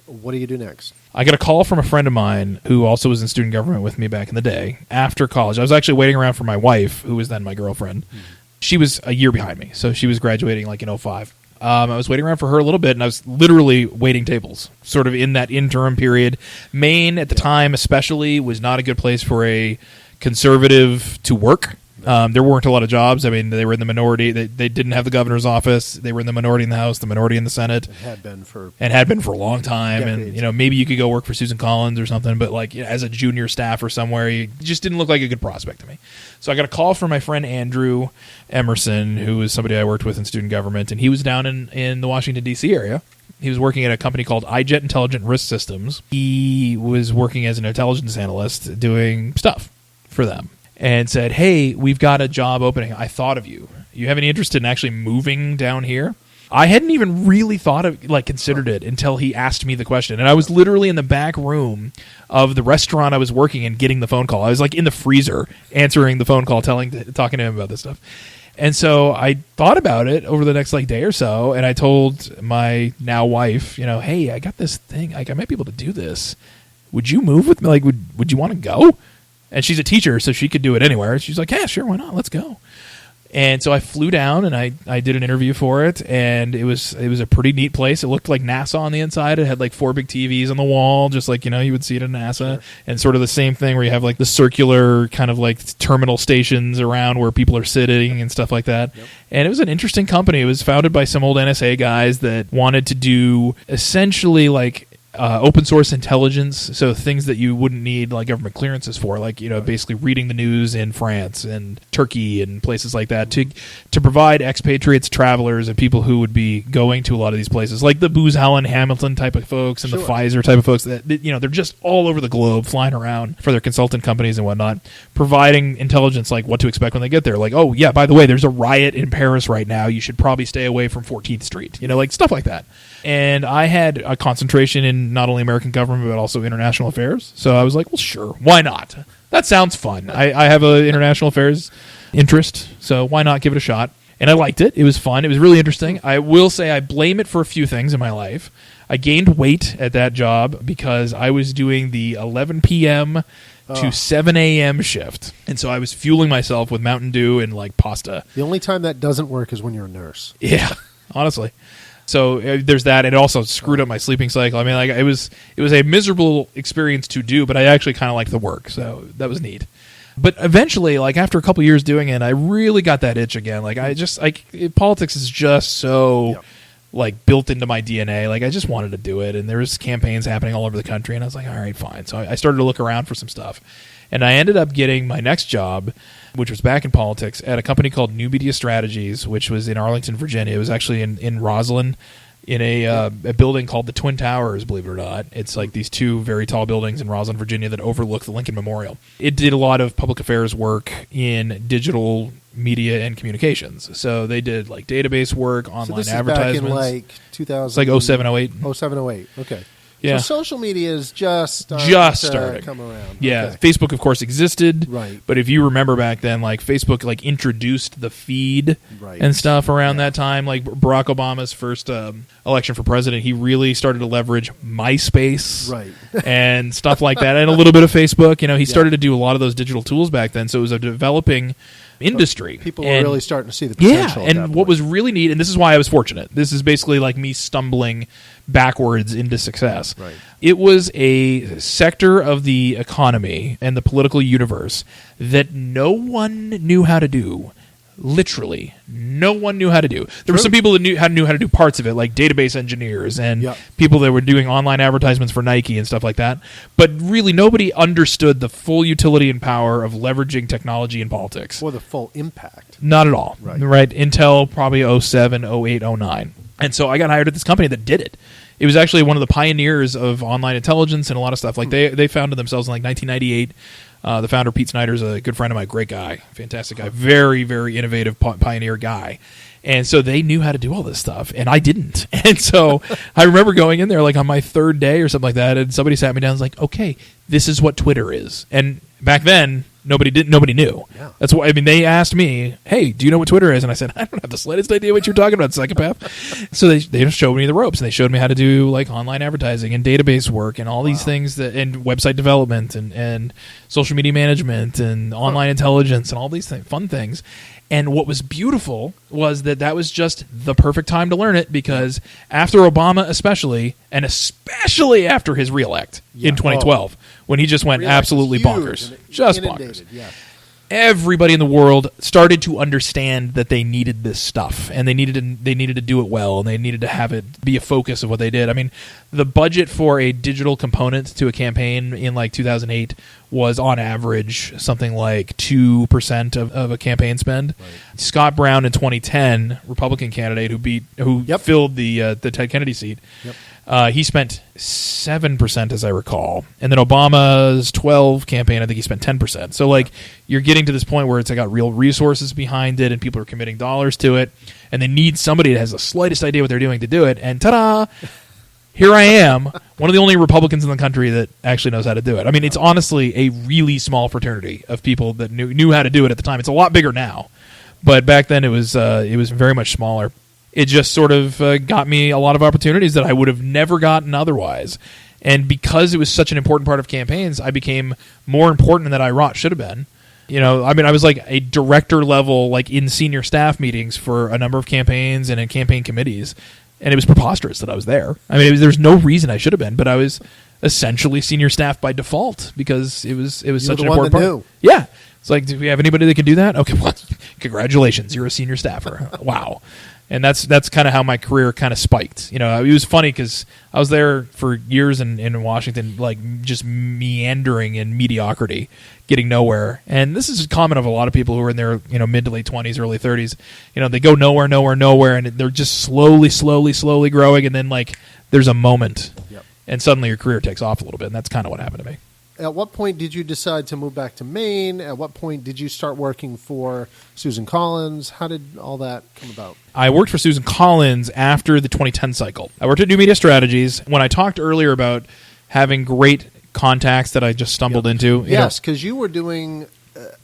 What do you do next? I got a call from a friend of mine who also was in student government with me back in the day. After college, I was actually waiting around for my wife, who was then my girlfriend. Mm-hmm. She was a year behind me, so she was graduating like in 2005. I was waiting around for her a little bit, and I was literally waiting tables, sort of in that interim period. Maine, at the time especially, was not a good place for a conservative to work. There weren't a lot of jobs. I mean, they were in the minority. They didn't have the governor's office. They were in the minority in the House, the minority in the Senate. It had been for a long time. Decades. And maybe you could go work for Susan Collins or something, but like as a junior staffer somewhere, you just didn't look like a good prospect to me. So I got a call from my friend Andrew Emerson, who was somebody I worked with in student government, and he was down in the Washington, D.C. area. He was working at a company called iJet Intelligent Risk Systems. He was working as an intelligence analyst doing stuff for them. And said, hey, we've got a job opening. I thought of you. You have any interest in actually moving down here? I hadn't even really considered it until he asked me the question. And I was literally in the back room of the restaurant I was working in getting the phone call. I was like in the freezer answering the phone call, talking to him about this stuff. And so I thought about it over the next day or so, and I told my now wife, hey, I got this thing. I might be able to do this. Would you move with me? Would you want to go? And she's a teacher, so she could do it anywhere. She's like, yeah, sure, why not? Let's go. And so I flew down, and I did an interview for it, and it was a pretty neat place. It looked like NASA on the inside. It had 4 big TVs on the wall, just like you would see it at NASA, sure. And sort of the same thing where you have the circular kind of terminal stations around where people are sitting and stuff like that. Yep. And it was an interesting company. It was founded by some old NSA guys that wanted to do essentially open source intelligence, so things that you wouldn't need government clearances for, basically reading the news in France and Turkey and places like that to provide expatriates, travelers, and people who would be going to a lot of these places, like the Booz Allen Hamilton type of folks and the Pfizer type of folks that they're just all over the globe flying around for their consultant companies and whatnot, providing intelligence like what to expect when they get there. Like, oh yeah, by the way, there's a riot in Paris right now. You should probably stay away from 14th Street. Stuff like that. And I had a concentration in not only American government, but also international affairs. So I was like, well, sure, why not? That sounds fun. I have an international affairs interest, so why not give it a shot? And I liked it. It was fun. It was really interesting. I will say I blame it for a few things in my life. I gained weight at that job because I was doing the 11 p.m. to 7 a.m. shift. And so I was fueling myself with Mountain Dew and pasta. The only time that doesn't work is when you're a nurse. Yeah, honestly. So there's that. It also screwed up my sleeping cycle. I mean, it was a miserable experience to do, but I actually kind of liked the work, so that was neat. But eventually, after a couple years doing it, I really got that itch again. Politics is just so built into my DNA. I just wanted to do it, and there was campaigns happening all over the country, and I was like, all right, fine. So I started to look around for some stuff, and I ended up getting my next job, which was back in politics, at a company called New Media Strategies, which was in Arlington, Virginia. It was actually in Roslyn, in a building called the Twin Towers, believe it or not. It's like these two very tall buildings in Roslyn, Virginia that overlook the Lincoln Memorial. It did a lot of public affairs work in digital media and communications. So they did like database work, online so this advertisements. Is back in like 2000. It's like 07, 08. 07, 08. Okay. Yeah. So social media is just starting. Come around. Yeah, Okay. Facebook, of course, existed. Right. But if you remember back then, like Facebook, like introduced the feed Right. and stuff around that time. Like Barack Obama's first election for president, he really started to leverage MySpace, Right. and stuff like that, and a little bit of Facebook. You know, he started to do a lot of those digital tools back then. So it was a developing industry. People were really starting to see the potential. Yeah, and what was really neat, and this is why I was fortunate. This is basically like me stumbling backwards into success. Right. It was a sector of the economy and the political universe that no one knew how to do. Literally, no one knew how to do. There were some people that knew how to do parts of it, like database engineers and people that were doing online advertisements for Nike and stuff like that. But really, nobody understood the full utility and power of leveraging technology in politics. Or the full impact. Not at all. Right. Until probably 07, 08, 09. And so I got hired at this company that did it. It was actually one of the pioneers of online intelligence and a lot of stuff. Like they founded themselves in like 1998. The founder, Pete Snyder, is a good friend of mine, great guy, fantastic guy, very, very innovative pioneer guy. And so they knew how to do all this stuff, and I didn't. And so I remember going in there like on my third day or something like that, and somebody sat me down and was like, okay, this is what Twitter is. And back then, nobody knew. Yeah. That's why, I mean, they asked me, hey, do you know what Twitter is? And I said, I don't have the slightest idea what you're talking about, psychopath. So they just showed me the ropes, and they showed me how to do like online advertising and database work and all these things and website development and social media management and online intelligence and all these fun things. And what was beautiful was that was just the perfect time to learn it, because after Obama especially, and especially after his reelect in 2012, when he just went absolutely bonkers. Just bonkers. Yeah. Everybody in the world started to understand that they needed this stuff, and they needed to do it well, and they needed to have it be a focus of what they did. I mean, the budget for a digital component to a campaign in like 2008 was on average something like 2% of a campaign spend. Right. Scott Brown in 2010, Republican candidate who filled the Ted Kennedy seat. Yep. He spent 7%, as I recall, and then Obama's 12 campaign, I think he spent 10%. So, like, you're getting to this point where it's got real resources behind it, and people are committing dollars to it, and they need somebody that has the slightest idea what they're doing to do it. And ta-da! Here I am, one of the only Republicans in the country that actually knows how to do it. I mean, it's honestly a really small fraternity of people that knew how to do it at the time. It's a lot bigger now, but back then it was very much smaller. It just sort of got me a lot of opportunities that I would have never gotten otherwise. And because it was such an important part of campaigns, I became more important than I should have been. You know, I mean, I was like a director level, like in senior staff meetings for a number of campaigns and in campaign committees. And it was preposterous that I was there. I mean, there's no reason I should have been, but I was essentially senior staff by default because it was such an important part. Knew. Yeah. It's like, do we have anybody that can do that? Okay, well, congratulations, you're a senior staffer. Wow. And that's kind of how my career kind of spiked. You know, it was funny because I was there for years in Washington, like just meandering in mediocrity, getting nowhere. And this is common of a lot of people who are in their mid to late 20s, early 30s. You know, they go nowhere, and they're just slowly growing. And then like there's a moment, and suddenly your career takes off a little bit. And that's kind of what happened to me. At what point did you decide to move back to Maine? At what point did you start working for Susan Collins? How did all that come about? I worked for Susan Collins after the 2010 cycle. I worked at New Media Strategies. When I talked earlier about having great contacts that I just stumbled into. Yes, because you were doing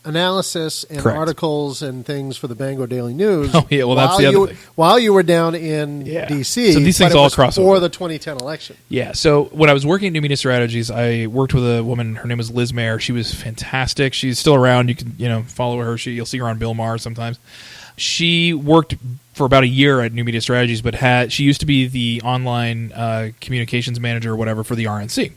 analysis and articles and things for the Bangor Daily News. Oh, yeah, well, that's the other thing. While you were down in D.C. So these things all cross over. For the 2010 election. Yeah, so when I was working at New Media Strategies, I worked with a woman. Her name was Liz Mayer. She was fantastic. She's still around. You can follow her. You'll see her on Bill Maher sometimes. She worked for about a year at New Media Strategies, but she used to be the online communications manager or whatever for the RNC.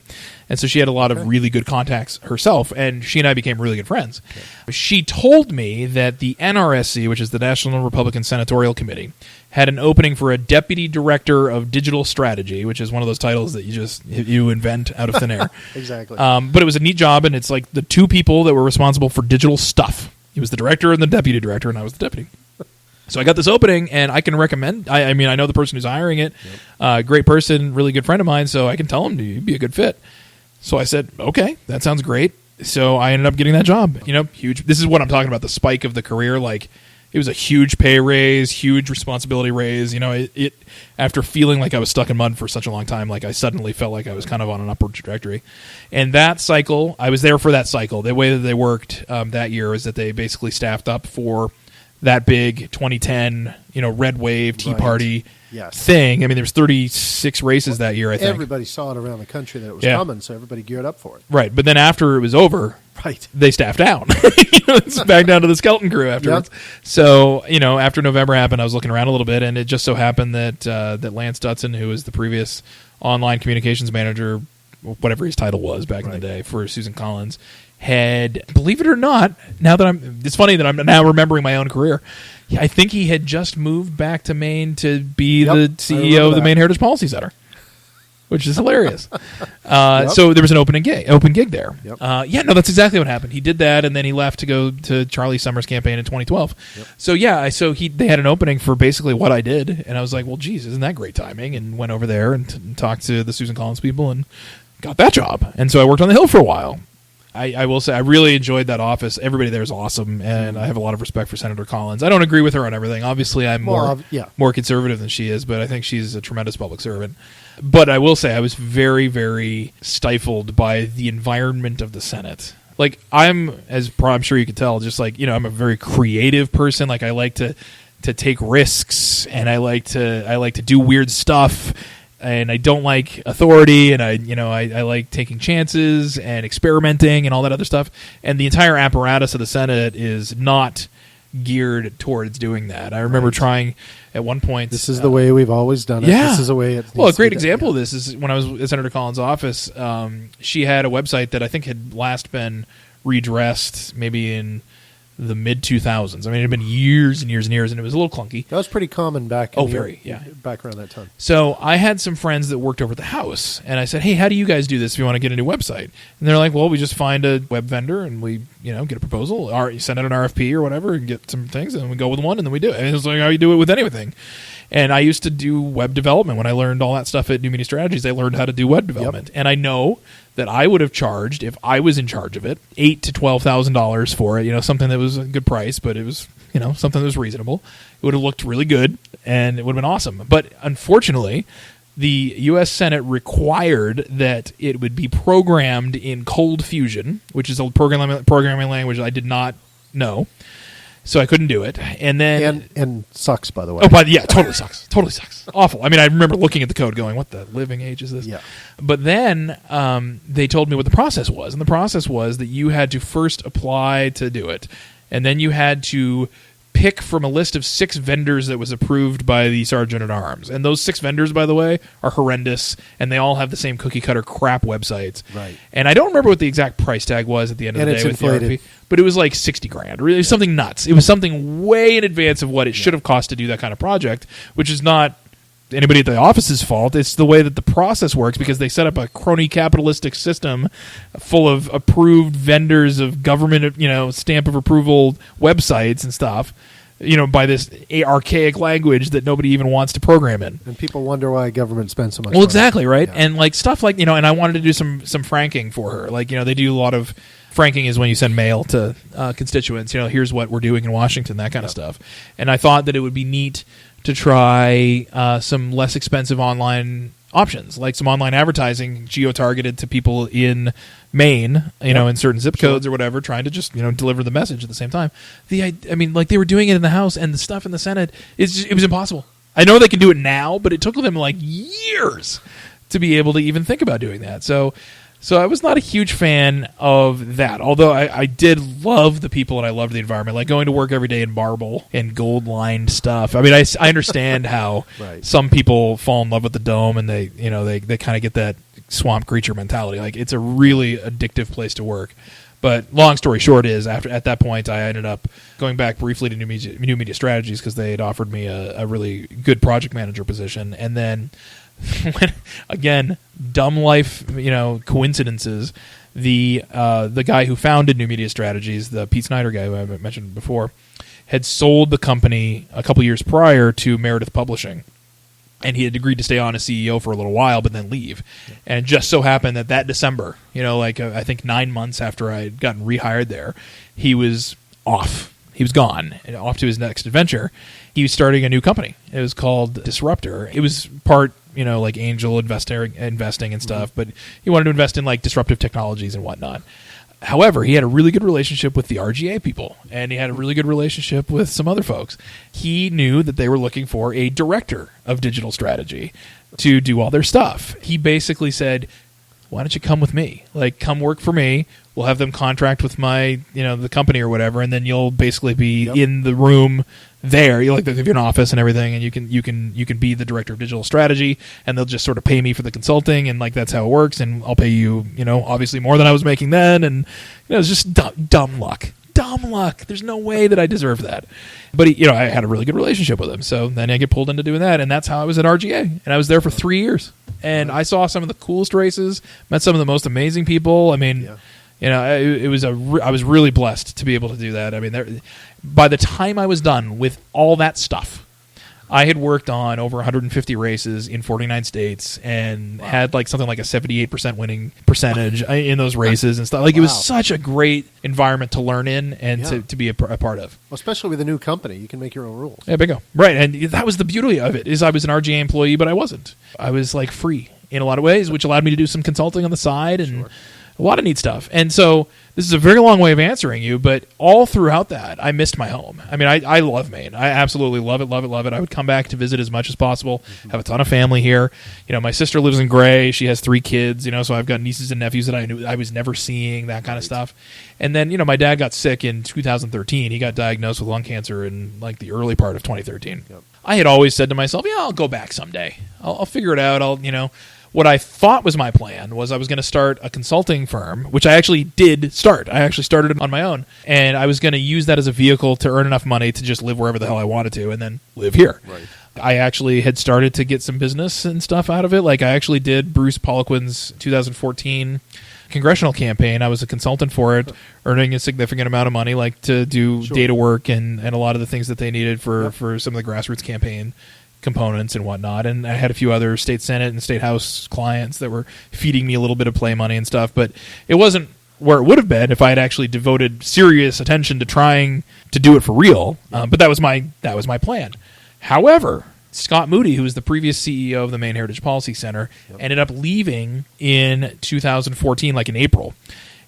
And so she had a lot of really good contacts herself, and she and I became really good friends. Okay. She told me that the NRSC, which is the National Republican Senatorial Committee, had an opening for a deputy director of digital strategy, which is one of those titles that you invent out of thin air. Exactly. But it was a neat job, and it's like the two people that were responsible for digital stuff. He was the director and the deputy director, and I was the deputy. So I got this opening, and I can recommend. I mean, I know the person who's hiring it. Great person, really good friend of mine. So I can tell him you'd be a good fit. So I said, okay, that sounds great. So I ended up getting that job. Huge. This is what I'm talking about, the spike of the career. Like, it was a huge pay raise, huge responsibility raise. It after feeling like I was stuck in mud for such a long time, like I suddenly felt like I was kind of on an upward trajectory. And that cycle, I was there for that cycle. The way that they worked that year is that they basically staffed up for that big 2010, red wave Tea Party thing. I mean, there was 36 races that year, I think. Everybody saw it around the country that it was coming, so everybody geared up for it. Right, but then after it was over, they staffed down. It's back down to the skeleton crew afterwards. Yep. So, after November happened, I was looking around a little bit, and it just so happened that that Lance Dutson, who was the previous online communications manager, whatever his title was back in the day for Susan Collins, had, believe it or not, it's funny that I'm now remembering my own career. I think he had just moved back to Maine to be the CEO of the Maine Heritage Policy Center, which is hilarious. So there was an open gig there. Yep. That's exactly what happened. He did that, and then he left to go to Charlie Summers' campaign in 2012. Yep. So they had an opening for basically what I did, and I was like, well, geez, isn't that great timing? And went over there and talked to the Susan Collins people and got that job. And so I worked on the Hill for a while. I will say I really enjoyed that office. Everybody there is awesome, and I have a lot of respect for Senator Collins. I don't agree with her on everything. Obviously, I'm more conservative than she is, but I think she's a tremendous public servant. But I will say I was very, very stifled by the environment of the Senate. Like, I'm sure you could tell, just like, I'm a very creative person. Like, I like to take risks, and I like to do weird stuff. And I don't like authority, and I like taking chances and experimenting and all that other stuff. And the entire apparatus of the Senate is not geared towards doing that. I remember trying at one point. This is the way we've always done it. Yeah. This is the way it needs a great example of this is when I was at Senator Collins' office. She had a website that I think had last been redressed maybe in the mid-2000s. I mean, it had been years and years and years, and it was a little clunky. That was pretty common back back around that time. So I had some friends that worked over at the House, and I said, hey, how do you guys do this if you want to get a new website? And they're like, well, we just find a web vendor, and we get a proposal, or you send out an RFP or whatever, and get some things, and we go with one, and then we do it. And it's like how you do it with anything. And I used to do web development. When I learned all that stuff at New Media Strategies, I learned how to do web development. Yep. And I know that I would have charged, if I was in charge of it, $8,000 to $12,000 for it. Something that was a good price, but it was something that was reasonable. It would have looked really good, and it would have been awesome. But unfortunately, the U.S. Senate required that it would be programmed in Cold Fusion, which is a programming language I did not know. So I couldn't do it, and then and sucks, by the way. Oh, totally sucks. Totally sucks. Awful. I mean, I remember looking at the code, going, "What the living age is this?" Yeah. But then they told me what the process was, and the process was that you had to first apply to do it, and then you had to pick from a list of 6 vendors that was approved by the Sergeant at Arms. And those 6 vendors, by the way, are horrendous, and they all have the same cookie-cutter crap websites. Right. And I don't remember what the exact price tag was at the end of the day with the RFP, but it was like $60,000. Really, something nuts. It was something way in advance of what it should have cost to do that kind of project, which is not anybody at the office's fault. It's the way that the process works, because they set up a crony capitalistic system full of approved vendors of government, stamp of approval websites and stuff, by this archaic language that nobody even wants to program in. And people wonder why government spends so much money. Well, exactly, right? Yeah. And like stuff like, and I wanted to do some franking for her. Like, they do a lot of franking is when you send mail to constituents, here's what we're doing in Washington, that kind of stuff. And I thought that it would be neat to try some less expensive online options, like some online advertising geo-targeted to people in Maine, in certain zip codes or whatever, trying to just, deliver the message at the same time. They were doing it in the House, and the stuff in the Senate, it was impossible. I know they can do it now, but it took them like years to be able to even think about doing that. So I was not a huge fan of that, although I did love the people and I loved the environment, like going to work every day in marble and gold-lined stuff. I mean, I understand how some people fall in love with the dome and they kind of get that swamp creature mentality. Like, it's a really addictive place to work. But long story short is, at that point, I ended up going back briefly to New Media Strategies because they had offered me a really good project manager position, and then again, dumb life, coincidences. the guy who founded New Media Strategies, the Pete Snyder guy who I mentioned before, had sold the company a couple years prior to Meredith Publishing. And he had agreed to stay on as CEO for a little while, but then leave. Yeah. And it just so happened that December, I think 9 months after I had gotten rehired there, he was off. He was gone, and off to his next adventure. He was starting a new company. It was called Disruptor. It was part, angel investing and stuff, but he wanted to invest in like disruptive technologies and whatnot. However, he had a really good relationship with the RGA people, and he had a really good relationship with some other folks. He knew that they were looking for a director of digital strategy to do all their stuff. He basically said, why don't you come with me? Like, come work for me. We'll have them contract with my, the company or whatever, and then you'll basically be in the room there. You they'll give you an office and everything, and you can be the director of digital strategy, and they'll just sort of pay me for the consulting, and that's how it works. And I'll pay you, obviously more than I was making then, and it was just dumb luck. Dumb luck. There's no way that I deserved that. But I had a really good relationship with him, so then I get pulled into doing that, and that's how I was at RGA, and I was there for 3 years, and I saw some of the coolest races, met some of the most amazing people. I mean. Yeah. I was really blessed to be able to do that. I mean, by the time I was done with all that stuff, I had worked on over 150 races in 49 states and had something like a 78% winning percentage in those races and stuff. It was such a great environment to learn in and to be a part of. Well, especially with a new company, you can make your own rules. Yeah, bingo. Right, and that was the beauty of it. Is I was an RGA employee, but I wasn't. I was free in a lot of ways, which allowed me to do some consulting on the side and. Sure. A lot of neat stuff. And so this is a very long way of answering you, but all throughout that, I missed my home. I mean, I love Maine. I absolutely love it, love it, love it. I would come back to visit as much as possible, have a ton of family here. My sister lives in Gray. She has 3 kids, so I've got nieces and nephews that I knew I was never seeing, that kind of stuff. And then, my dad got sick in 2013. He got diagnosed with lung cancer in the early part of 2013. Yep. I had always said to myself, I'll go back someday. I'll figure it out. What I thought was my plan was I was going to start a consulting firm, which I actually did start. I actually started it on my own, and I was going to use that as a vehicle to earn enough money to just live wherever the hell I wanted to and then live here. Right. I actually had started to get some business and stuff out of it. I actually did Bruce Poliquin's 2014 congressional campaign. I was a consultant for it, earning a significant amount of money, to do data work and a lot of the things that they needed for some of the grassroots campaign components and whatnot. And I had a few other state senate and state house clients that were feeding me a little bit of play money and stuff, but it wasn't where it would have been if I had actually devoted serious attention to trying to do it for real. But that was my plan. However, Scott Moody, who was the previous CEO of the Maine Heritage Policy Center, ended up leaving in 2014, in April.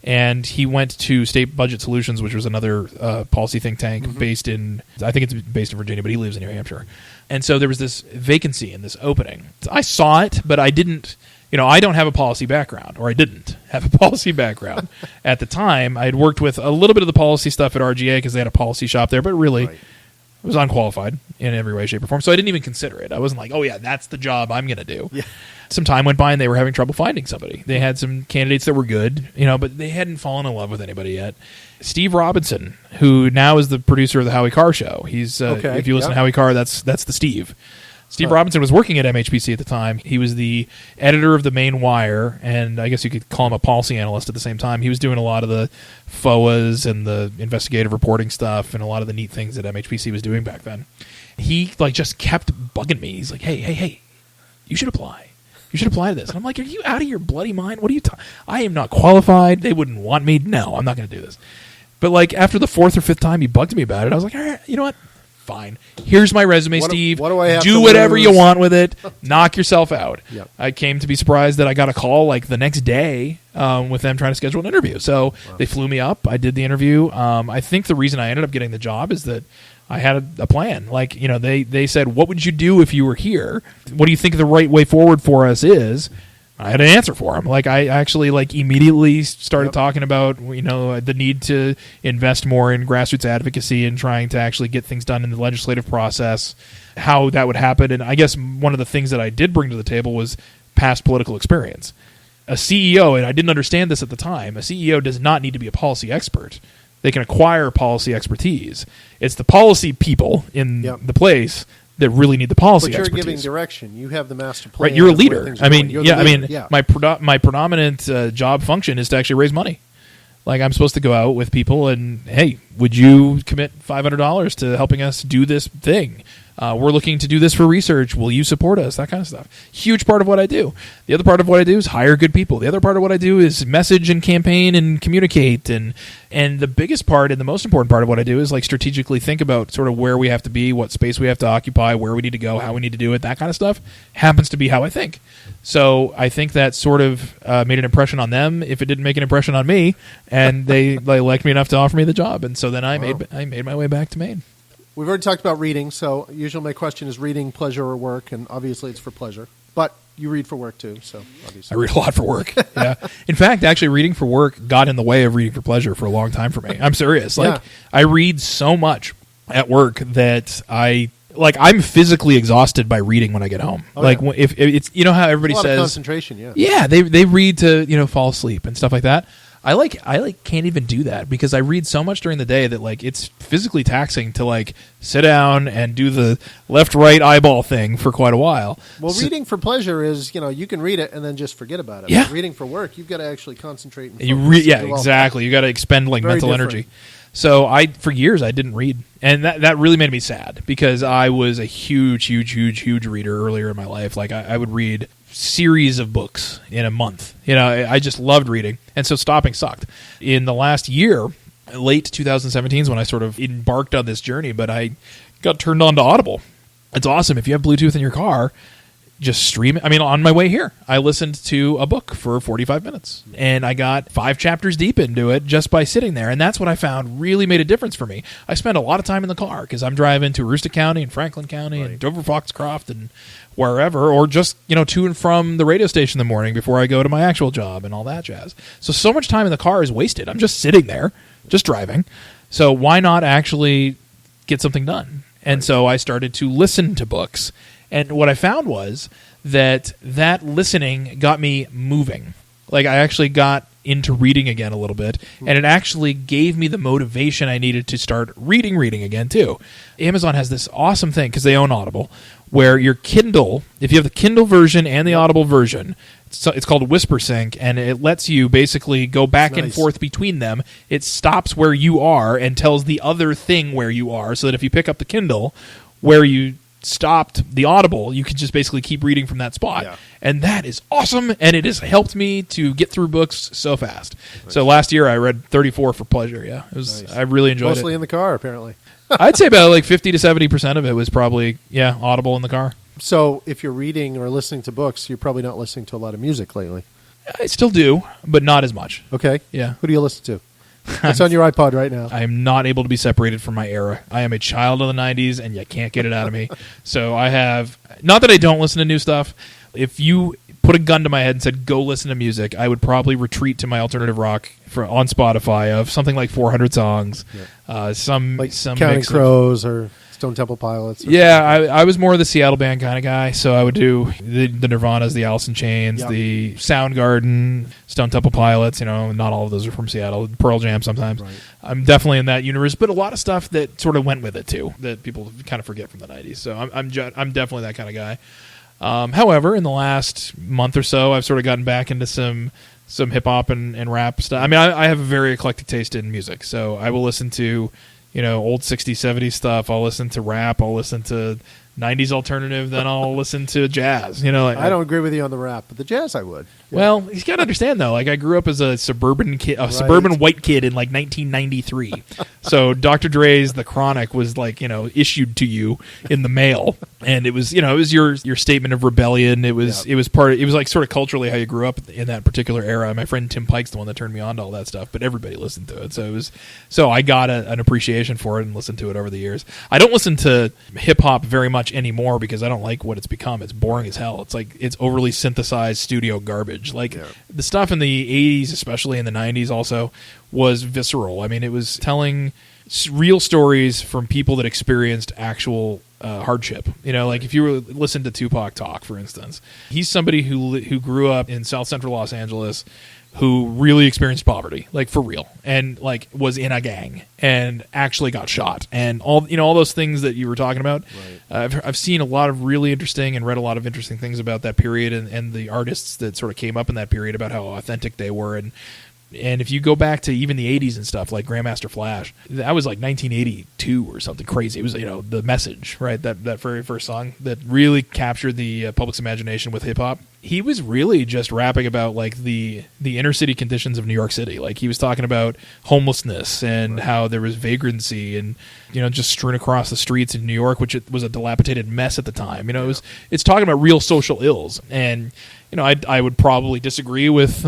And he went to State Budget Solutions, which was another policy think tank based in, I think it's based in Virginia, but he lives in New Hampshire. And so there was this vacancy in this opening. I saw it, but I didn't, I don't have a policy background, or I didn't have a policy background. At the time, I had worked with a little bit of the policy stuff at RGA because they had a policy shop there, but really I was unqualified in every way, shape, or form. So I didn't even consider it. I wasn't like, oh yeah, that's the job I'm going to do. Yeah. Some time went by and they were having trouble finding somebody. They had some candidates that were good, but they hadn't fallen in love with anybody yet. Steve Robinson, who now is the producer of the Howie Carr Show. He's if you listen to Howie Carr, that's the Steve. Steve Robinson was working at MHPC at the time. He was the editor of the Maine Wire, and I guess you could call him a policy analyst at the same time. He was doing a lot of the FOAs and the investigative reporting stuff and a lot of the neat things that MHPC was doing back then. He just kept bugging me. He's like, hey, you should apply. You should apply to this. And I'm like, are you out of your bloody mind? What are you I am not qualified. They wouldn't want me. No, I'm not going to do this. But after the 4th or 5th time he bugged me about it, I was like, all right, you know what? Fine. Here's my resume, Steve. What do I have do to whatever lose? You want with it. Knock yourself out. Yep. I came to be surprised that I got a call the next day with them trying to schedule an interview. So they flew me up. I did the interview. I think the reason I ended up getting the job is that I had a plan. They said, what would you do if you were here? What do you think the right way forward for us is? I had an answer for him. I actually immediately started talking about the need to invest more in grassroots advocacy and trying to actually get things done in the legislative process, how that would happen. And I guess one of the things that I did bring to the table was past political experience. A CEO, and I didn't understand this at the time, a CEO does not need to be a policy expert. They can acquire policy expertise. It's the policy people in the place that really need the policy But you're expertise. giving direction. You have the master plan. Right, you're a of where leader. things are I mean, going. yeah, You're the leader. my predominant job function is to actually raise money. Like, I'm supposed to go out with people and, hey, would you commit $500 to helping us do this thing? We're looking to do this for research. Will you support us? That kind of stuff. Huge part of what I do. The other part of what I do is hire good people. The other part of what I do is message and campaign and communicate. And the biggest part and the most important part of what I do is like strategically think about sort of where we have to be, what space we have to occupy, where we need to go, how we need to do it. That kind of stuff happens to be how I think. So I think that sort of made an impression on them if it didn't make an impression on me. And they liked me enough to offer me the job. And so then I made my way back to Maine. We've already talked about reading, so usually my question is reading pleasure or work, and obviously it's for pleasure. But you read for work too, so obviously. I read a lot for work. Yeah. In fact, actually reading for work got in the way of reading for pleasure for a long time for me. I'm serious. Like, I read so much at work that I'm physically exhausted by reading when I get home. If it's, you know how everybody says, says concentration, yeah. Yeah, they read to, fall asleep and stuff like that. I can't even do that because I read so much during the day that it's physically taxing to sit down and do the left right eyeball thing for quite a while. Well, reading for pleasure is, you can read it and then just forget about it. Yeah. But reading for work, you've got to actually concentrate and focus. Exactly. You got to expend mental energy. So for years I didn't read, and that really made me sad because I was a huge reader earlier in my life. I would read series of books in a month. I just loved reading, and so stopping sucked. In the last year, late 2017 is when I sort of embarked on this journey, but I got turned on to Audible. It's awesome. If you have Bluetooth in your car, just stream it. I mean, on my way here, I listened to a book for 45 minutes, and I got 5 chapters deep into it just by sitting there, and that's what I found really made a difference for me. I spend a lot of time in the car because I'm driving to Aroostook County and Franklin County and Dover Foxcroft and wherever, or just, to and from the radio station in the morning before I go to my actual job and all that jazz. So much time in the car is wasted. I'm just sitting there, just driving. So why not actually get something done? And so I started to listen to books. And what I found was that listening got me moving. I actually got into reading again a little bit, and it actually gave me the motivation I needed to start reading again, too. Amazon has this awesome thing, because they own Audible, where your Kindle, if you have the Kindle version and the Audible version, it's called Whisper Sync, and it lets you basically go back and forth between them. It stops where you are and tells the other thing where you are, so that if you pick up the Kindle where you stopped the Audible, you can just basically keep reading from that spot. Yeah. And that is awesome, and it has helped me to get through books so fast. Nice. So last year I read 34 for pleasure. Yeah, it was. Nice. I really enjoyed it. Mostly in the car, apparently. I'd say about 50 to 70% of it was probably Audible in the car. So if you're reading or listening to books, you're probably not listening to a lot of music lately. I still do, but not as much. Okay. Yeah. Who do you listen to? It's on your iPod right now. I am not able to be separated from my era. I am a child of the 90s, and you can't get it out of me. So I have... Not that I don't listen to new stuff. If you put a gun to my head and said, go listen to music, I would probably retreat to my alternative rock on Spotify of something like 400 songs. Yeah. Some Counting Crows or Stone Temple Pilots. I was more of the Seattle band kind of guy, so I would do the Nirvanas, the Alice in Chains, the Soundgarden, Stone Temple Pilots. Not all of those are from Seattle. Pearl Jam sometimes. Right. I'm definitely in that universe, but a lot of stuff that sort of went with it too, that people kind of forget from the 90s. So I'm definitely that kind of guy. However, in the last month or so, I've sort of gotten back into some hip hop and rap stuff. I mean, I have a very eclectic taste in music, so I will listen to old 60s, 70s stuff. I'll listen to rap. I'll listen to 90s alternative. Then I'll listen to jazz. I don't agree with you on the rap, but the jazz I would. Yeah. Well, you got to understand, though. I grew up as a suburban kid, suburban white kid in 1993. So Dr. Dre's The Chronic was issued to you in the mail, and it was it was your statement of rebellion. It was sort of culturally how you grew up in that particular era. My friend Tim Pike's the one that turned me on to all that stuff, but everybody listened to it. So I got an appreciation for it and listened to it over the years. I don't listen to hip hop very much anymore because I don't like what it's become. It's boring as hell. It's overly synthesized studio garbage. The stuff in the 80s, especially in the 90s also, was visceral. I mean, it was telling real stories from people that experienced actual hardship. If you listen to Tupac talk, for instance, he's somebody who grew up in South Central Los Angeles, who really experienced poverty, like for real, and like was in a gang and actually got shot, and all those things that you were talking about. Right. I've seen a lot of really interesting and read a lot of interesting things about that period and the artists that sort of came up in that period about how authentic they were, and if you go back to even the 80s and stuff, like Grandmaster Flash, that was like 1982 or something crazy. It was, The Message, right? That very first song that really captured the public's imagination with hip-hop. He was really just rapping about like the inner city conditions of New York City. Like he was talking about homelessness and how there was vagrancy and just strewn across the streets in New York, which it was a dilapidated mess at the time. It's talking about real social ills. And I would probably disagree with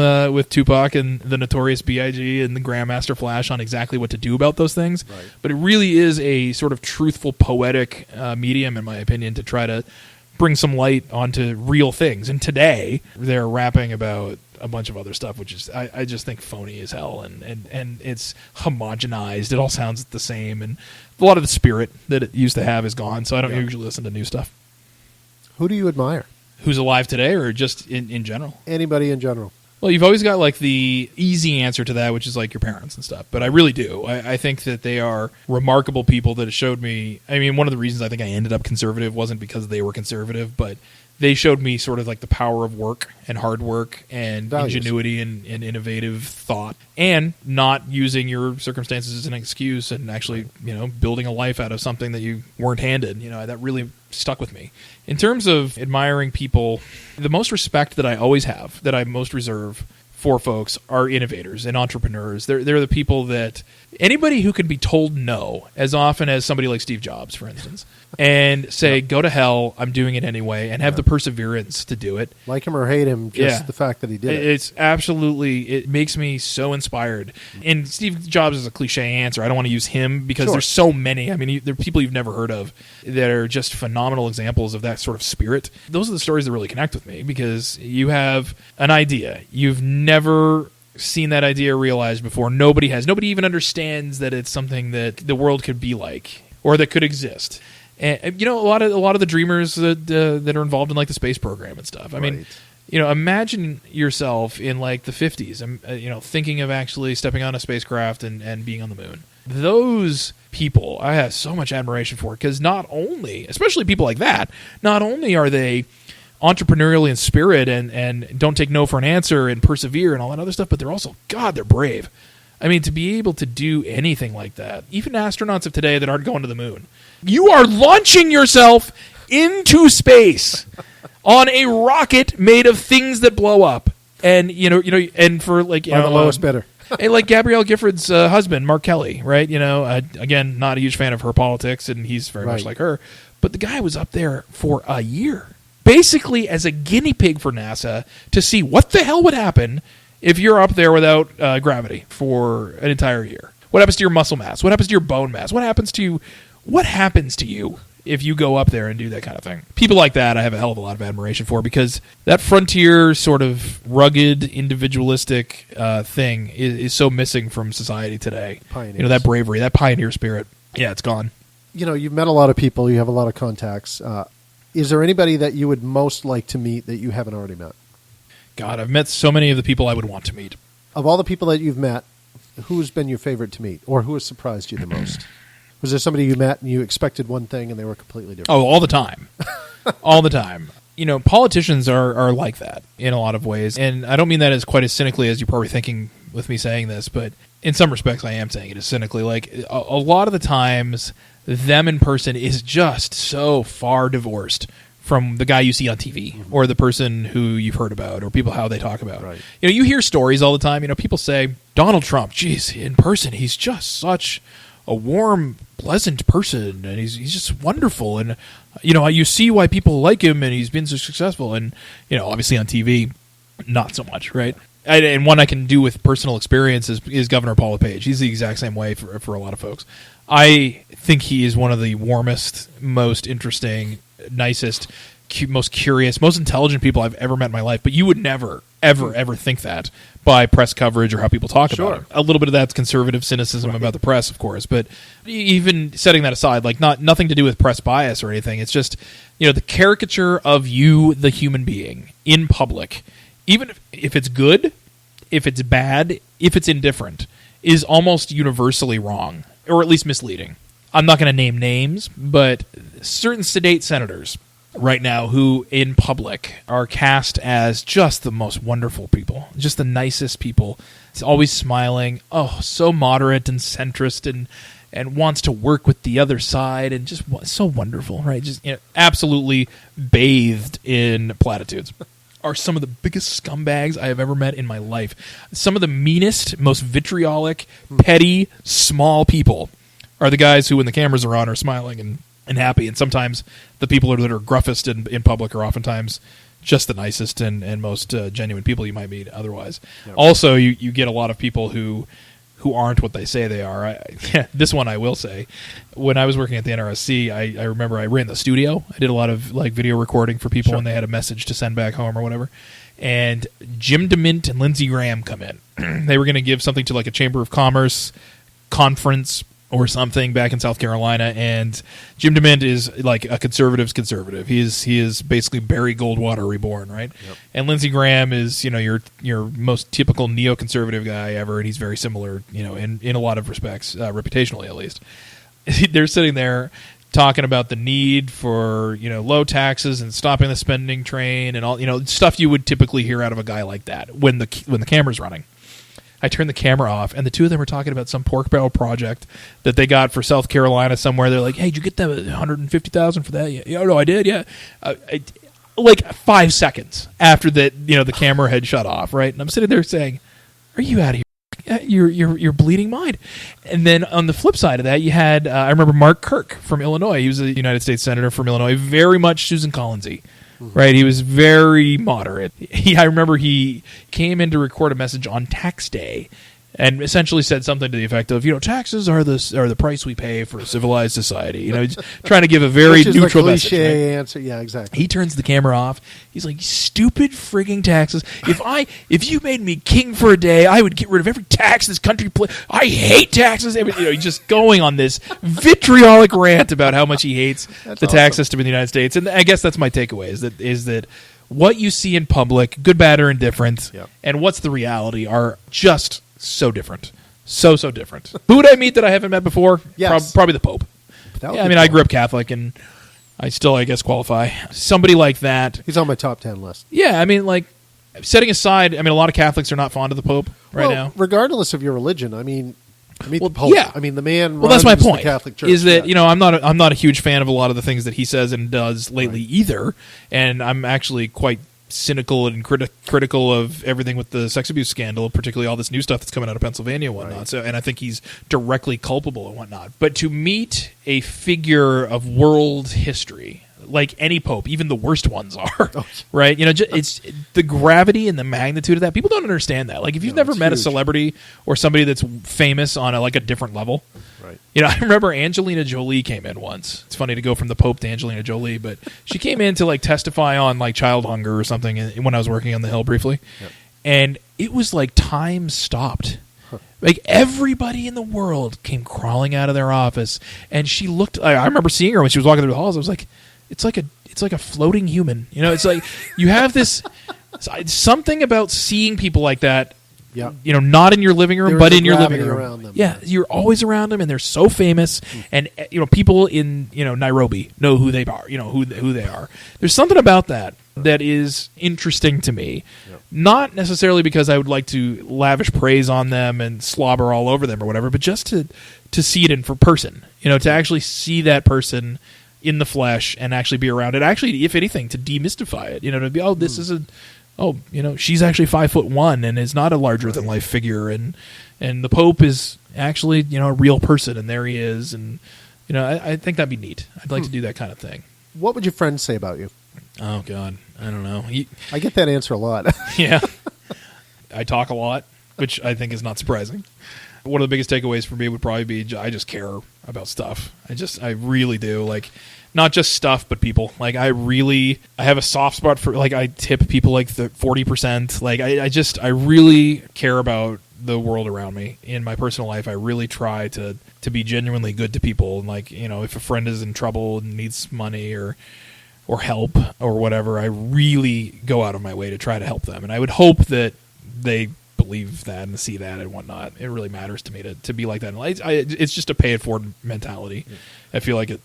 Tupac and the Notorious B.I.G. and the Grandmaster Flash on exactly what to do about those things. Right. But it really is a sort of truthful, poetic medium, in my opinion, to try to bring some light onto real things. And today they're rapping about a bunch of other stuff, which is I just think phony as hell, and it's homogenized. It all sounds the same, and a lot of the spirit that it used to have is gone. So I don't usually listen to new stuff. Who do you admire? Who's alive today, or just in general? Anybody in general. Well, you've always got like the easy answer to that, which is like your parents and stuff. But I really do. I think that they are remarkable people that have showed me. I mean, one of the reasons I think I ended up conservative wasn't because they were conservative, but they showed me sort of like the power of work and hard work and values, ingenuity and innovative thought, and not using your circumstances as an excuse and actually, building a life out of something that you weren't handed. That really stuck with me. In terms of admiring people, the most respect that I always have, that I most reserve for folks, are innovators and entrepreneurs. They're the people that anybody who can be told no as often as somebody like Steve Jobs, for instance, and say, go to hell, I'm doing it anyway, and have the perseverance to do it. Like him or hate him, just the fact that he did it. It's absolutely, it makes me so inspired. And Steve Jobs is a cliche answer. I don't want to use him because there's so many. I mean, there are people you've never heard of that are just phenomenal examples of that sort of spirit. Those are the stories that really connect with me, because you have an idea. You've never seen that idea realized before. Nobody has. Nobody even understands that it's something that the world could be like or that could exist. And a lot of the dreamers that are involved in like the space program and stuff. I mean, imagine yourself in like the 50s, thinking of actually stepping on a spacecraft and being on the moon. Those people I have so much admiration for, because not only, especially people like that, not only are they entrepreneurially in spirit and don't take no for an answer and persevere and all that other stuff, but they're also, they're brave. I mean, to be able to do anything like that, even astronauts of today that aren't going to the moon, you are launching yourself into space on a rocket made of things that blow up, and and for like the lowest bidder. And like Gabrielle Gifford's husband, Mark Kelly, right? Again, not a huge fan of her politics, and he's very much like her, but the guy was up there for a year, basically as a guinea pig for NASA, to see what the hell would happen if you're up there without gravity for an entire year. What happens to your muscle mass? What happens to your bone mass? What happens to you? What happens to you if you go up there and do that kind of thing? People like that I have a hell of a lot of admiration for, because that frontier sort of rugged, individualistic thing is so missing from society today. Pioneers. That bravery, that pioneer spirit. Yeah, it's gone. You've met a lot of people. You have a lot of contacts. Is there anybody that you would most like to meet that you haven't already met? God, I've met so many of the people I would want to meet. Of all the people that you've met, who's been your favorite to meet, or who has surprised you the most? Was there somebody you met and you expected one thing and they were completely different? Oh, all the time. All the time. Politicians are like that in a lot of ways. And I don't mean that as quite as cynically as you're probably thinking with me saying this, but in some respects I am saying it as cynically. Like, a lot of the times, them in person is just so far divorced from the guy you see on TV or the person who you've heard about or people how they talk about. Right. You hear stories all the time. People say, Donald Trump, geez, in person, he's just such a warm, pleasant person, and he's just wonderful, and you see why people like him, and he's been so successful, and obviously on TV, not so much, right? And one I can do with personal experience is Governor Paul LePage. He's the exact same way for a lot of folks. I think he is one of the warmest, most interesting, nicest, most curious, most intelligent people I've ever met in my life. But you would never, ever think that by press coverage or how people talk about him. A little bit of that's conservative cynicism about the press, of course. But even setting that aside, like nothing to do with press bias or anything. It's just the caricature of you, the human being, in public. Even if it's good, if it's bad, if it's indifferent, is almost universally wrong, or at least misleading. I'm not going to name names, but certain sedate senators right now who in public are cast as just the most wonderful people, just the nicest people. It's always smiling, so moderate and centrist and wants to work with the other side and just so wonderful, right? Just absolutely bathed in platitudes. Are some of the biggest scumbags I have ever met in my life. Some of the meanest, most vitriolic, petty, small people are the guys who, when the cameras are on, are smiling and happy. And sometimes the people that are gruffest in public are oftentimes just the nicest and most genuine people you might meet otherwise. Yep. Also, you get a lot of people who aren't what they say they are. This one I will say. When I was working at the NRSC, I remember I ran the studio. I did a lot of video recording for people when they had a message to send back home or whatever. And Jim DeMint and Lindsey Graham come in. They were going to give something to a Chamber of Commerce conference or something back in South Carolina, and Jim DeMint is a conservative's conservative. He is basically Barry Goldwater reborn, right? Yep. And Lindsey Graham is your most typical neoconservative guy ever, and he's very similar, in a lot of respects, reputationally at least. They're sitting there talking about the need for low taxes and stopping the spending train and all stuff you would typically hear out of a guy like that when the camera's running. I turned the camera off, and the two of them were talking about some pork barrel project that they got for South Carolina somewhere. They're like, "Hey, did you get that $150,000 for that?" Yeah, no, I did. Yeah, 5 seconds after that, the camera had shut off. Right, and I'm sitting there saying, "Are you out of here? You're bleeding mind." And then on the flip side of that, you had I remember Mark Kirk from Illinois. He was a United States senator from Illinois, very much Susan Collinsy. Right, he was very moderate. I remember he came in to record a message on tax day, and essentially said something to the effect of, taxes are the price we pay for a civilized society. Trying to give a very neutral message. Cliche right? answer, yeah, exactly. He turns the camera off. He's like, "Stupid frigging taxes! If you made me king for a day, I would get rid of every tax this country. I hate taxes." He's just going on this vitriolic rant about how much he hates the tax system in the United States. And I guess that's my takeaway: is that what you see in public, good, bad, or indifferent, and what's the reality are just so different. So different. Who would I meet that I haven't met before? Yes. Probably the Pope. I grew up Catholic, and I still, I guess, qualify. Somebody like that. He's on my top 10 list. Yeah, setting aside, a lot of Catholics are not fond of the Pope now. Regardless of your religion, the Pope. Yeah. The man runs that's my point, the Catholic Church. Is that, I'm not a huge fan of a lot of the things that he says and does lately either, and I'm actually quite cynical and critical of everything with the sex abuse scandal, particularly all this new stuff that's coming out of Pennsylvania and whatnot. Right. So, and I think he's directly culpable and whatnot. But to meet a figure of world history, like any pope, even the worst ones are, right? It's the gravity and the magnitude of that. People don't understand that. If you've never met a celebrity or somebody that's famous on a different level, right? I remember Angelina Jolie came in once. It's funny to go from the Pope to Angelina Jolie, but she came in to testify on child hunger or something when I was working on the Hill briefly, and it was time stopped. Everybody in the world came crawling out of their office, and she looked. I remember seeing her when she was walking through the halls. I was like, it's like a floating human. It's like you have this something about seeing people like that. Yeah. Not in your living room, but in your living room. Around them, yeah, you're always around them, and they're so famous. And people in Nairobi know who they are. Who they are. There's something about that is interesting to me. Yep. Not necessarily because I would like to lavish praise on them and slobber all over them or whatever, but just to see it in for person. To actually see that person in the flesh and actually be around it. Actually, if anything, to demystify it. To be, this is she's actually 5'1" and is not a larger than life figure, and the Pope is actually a real person, and there he is, and I think that'd be neat. I'd like to do that kind of thing. What would your friends say about you? Oh God, I don't know. I get that answer a lot. Yeah, I talk a lot, which I think is not surprising. One of the biggest takeaways for me would probably be I just care about stuff. I really do. Not just stuff, but people. I have a soft spot for, I tip people 40%. I really care about the world around me. In my personal life, I really try to be genuinely good to people. And if a friend is in trouble and needs money or help or whatever, I really go out of my way to try to help them. And I would hope that they believe that and see that and whatnot. It really matters to me to be like that. It's just a pay it forward mentality. Yeah. I feel like it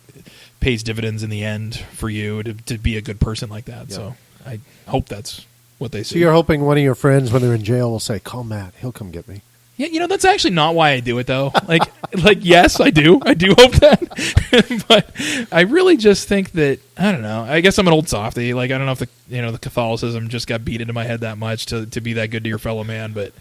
pays dividends in the end for you to be a good person like that. Yeah. So I hope that's what they see. So you're hoping one of your friends when they're in jail will say, "Call Matt, he'll come get me." Yeah, that's actually not why I do it, though. Like, yes, I do. I do hope that. But I really just think that, I don't know. I guess I'm an old softy. Like, I don't know if the Catholicism just got beat into my head that much to be that good to your fellow man. But,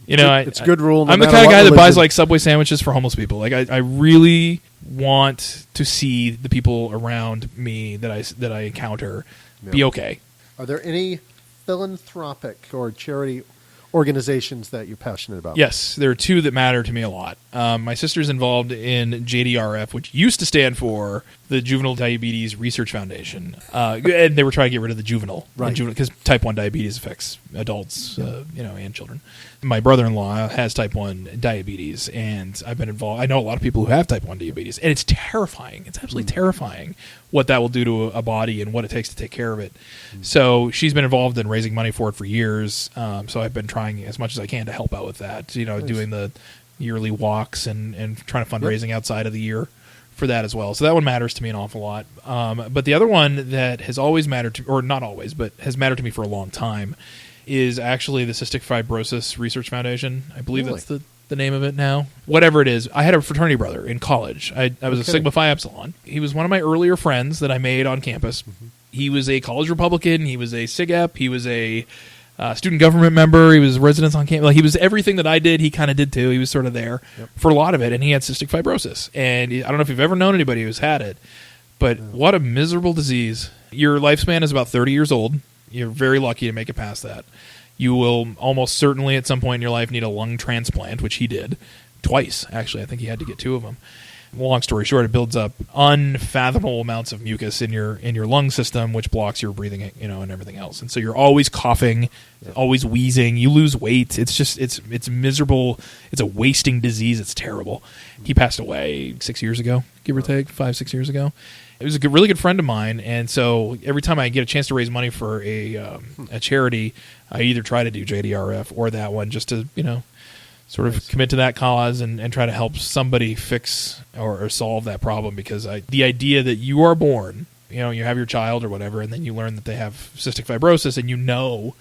it's a good rule. I'm the kind of guy that buys, like, Subway sandwiches for homeless people. Like, I really want to see the people around me that I encounter be okay. Are there any philanthropic or charity organizations that you're passionate about? Yes, there are two that matter to me a lot. My sister's involved in JDRF, which used to stand for the Juvenile Diabetes Research Foundation. And they were trying to get rid of the juvenile. Right. Because type 1 diabetes affects adults, and children. My brother-in-law has type 1 diabetes, and I've been involved. I know a lot of people who have type 1 diabetes, and it's terrifying. It's absolutely terrifying what that will do to a body and what it takes to take care of it. So she's been involved in raising money for it for years. So I've been trying as much as I can to help out with that, nice. Doing the yearly walks and trying to fundraising outside of the year for that as well. So that one matters to me an awful lot. But the other one that has always mattered to, or not always, but has mattered to me for a long time is actually the Cystic Fibrosis Research Foundation. I believe that's the name of it now. Whatever it is. I had a fraternity brother in college. I was a Sigma Phi Epsilon. He was one of my earlier friends that I made on campus. Mm-hmm. He was a college Republican. He was a SIG-Ep. He was a student government member. He was residence on campus. Like, he was everything that I did, he kind of did too. He was sort of there for a lot of it, and he had cystic fibrosis. And I don't know if you've ever known anybody who's had it, but what a miserable disease. Your lifespan is about 30 years old. You're very lucky to make it past that. You will almost certainly at some point in your life need a lung transplant, which he did twice, actually. I think he had to get 2 of them. Long story short, it builds up unfathomable amounts of mucus in your lung system, which blocks your breathing, and everything else. And so you're always coughing, always wheezing. You lose weight. It's just it's miserable. It's a wasting disease. It's terrible. He passed away 6 years ago, give or take, 5-6 years ago. It was a really good friend of mine, and so every time I get a chance to raise money for a charity, I either try to do JDRF or that one just to sort of commit to that cause and try to help somebody fix or solve that problem, because the idea that you are born, you have your child or whatever, and then you learn that they have cystic fibrosis and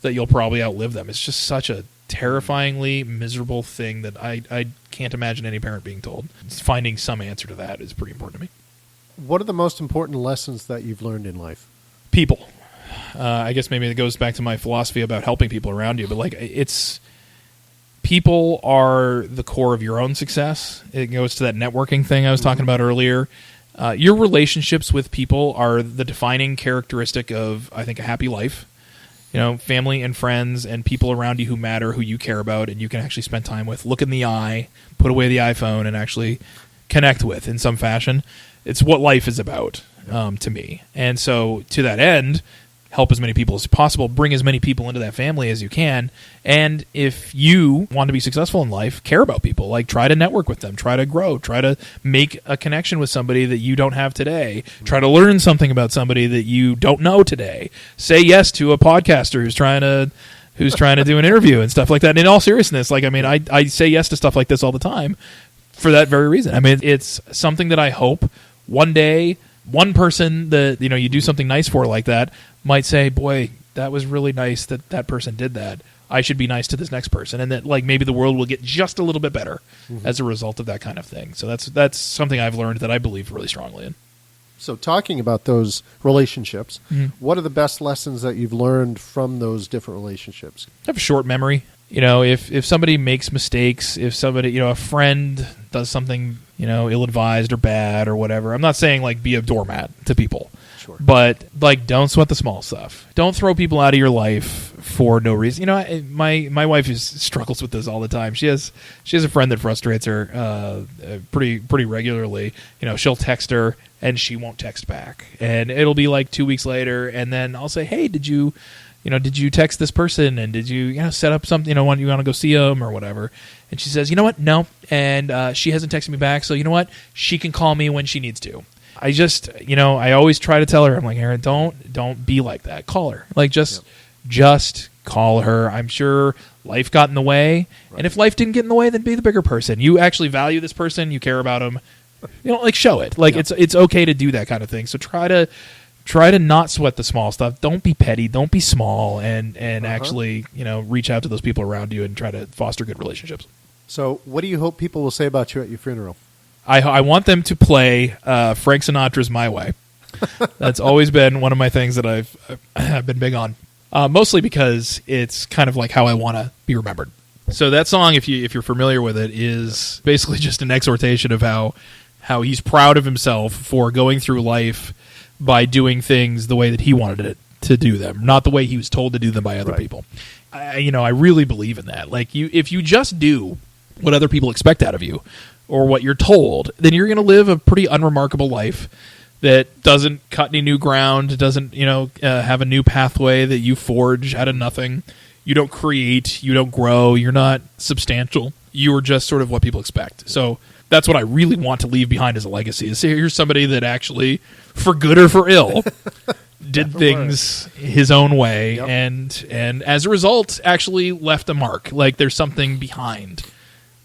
that you'll probably outlive them. It's just such a terrifyingly miserable thing that I can't imagine any parent being told. Finding some answer to that is pretty important to me. What are the most important lessons that you've learned in life? People. I guess maybe it goes back to my philosophy about helping people around you, but people are the core of your own success. It goes to that networking thing I was talking about earlier. Your relationships with people are the defining characteristic of, I think, a happy life. Family and friends and people around you who matter, who you care about, and you can actually spend time with. Look in the eye, put away the iPhone, and actually connect with in some fashion. It's what life is about to me. And so to that end, help as many people as possible, bring as many people into that family as you can. And if you want to be successful in life, care about people. Like, try to network with them, try to grow, try to make a connection with somebody that you don't have today. Try to learn something about somebody that you don't know today. Say yes to a podcaster who's trying to do an interview and stuff like that. And in all seriousness, I say yes to stuff like this all the time for that very reason. I mean, it's something that I hope one day one person that you do something nice for like that might say, boy, that was really nice that person did that. I should be nice to this next person, and that maybe the world will get just a little bit better as a result of that kind of thing. So that's something I've learned that I believe really strongly in. So talking about those relationships, what are the best lessons that you've learned from those different relationships? I have a short memory. If somebody makes mistakes, if somebody, a friend does something, ill-advised or bad or whatever, I'm not saying be a doormat to people. Sure. But don't sweat the small stuff. Don't throw people out of your life for no reason. My wife struggles with this all the time. She has a friend that frustrates her pretty regularly. She'll text her and she won't text back, and it'll be 2 weeks later, and then I'll say, hey, did you text this person, and did you set up something, you want to go see them or whatever? And she says, you know what, no, and she hasn't texted me back, so you know what, she can call me when she needs to. I just, I always try to tell her, I'm like, Aaron, don't be like that. Call her. Just call her. I'm sure life got in the way. Right. And if life didn't get in the way, then be the bigger person. You actually value this person. You care about them. Like show it. Like it's okay to do that kind of thing. So try to not sweat the small stuff. Don't be petty. Don't be small. And actually, reach out to those people around you and try to foster good relationships. So what do you hope people will say about you at your funeral? I want them to play Frank Sinatra's My Way. That's always been one of my things that I've been big on. Mostly because it's kind of like how I want to be remembered. So that song, if you're familiar with it, is basically just an exhortation of how he's proud of himself for going through life by doing things the way that he wanted it to do them, not the way he was told to do them by other people. I really believe in that. Like if you just do what other people expect out of you or what you're told, then you're going to live a pretty unremarkable life that doesn't cut any new ground, doesn't have a new pathway that you forge out of nothing. You don't create, you don't grow, you're not substantial. You are just sort of what people expect. So that's what I really want to leave behind as a legacy. Is here's somebody that actually, for good or for ill, did things his own way, and as a result, actually left a mark. Like there's something behind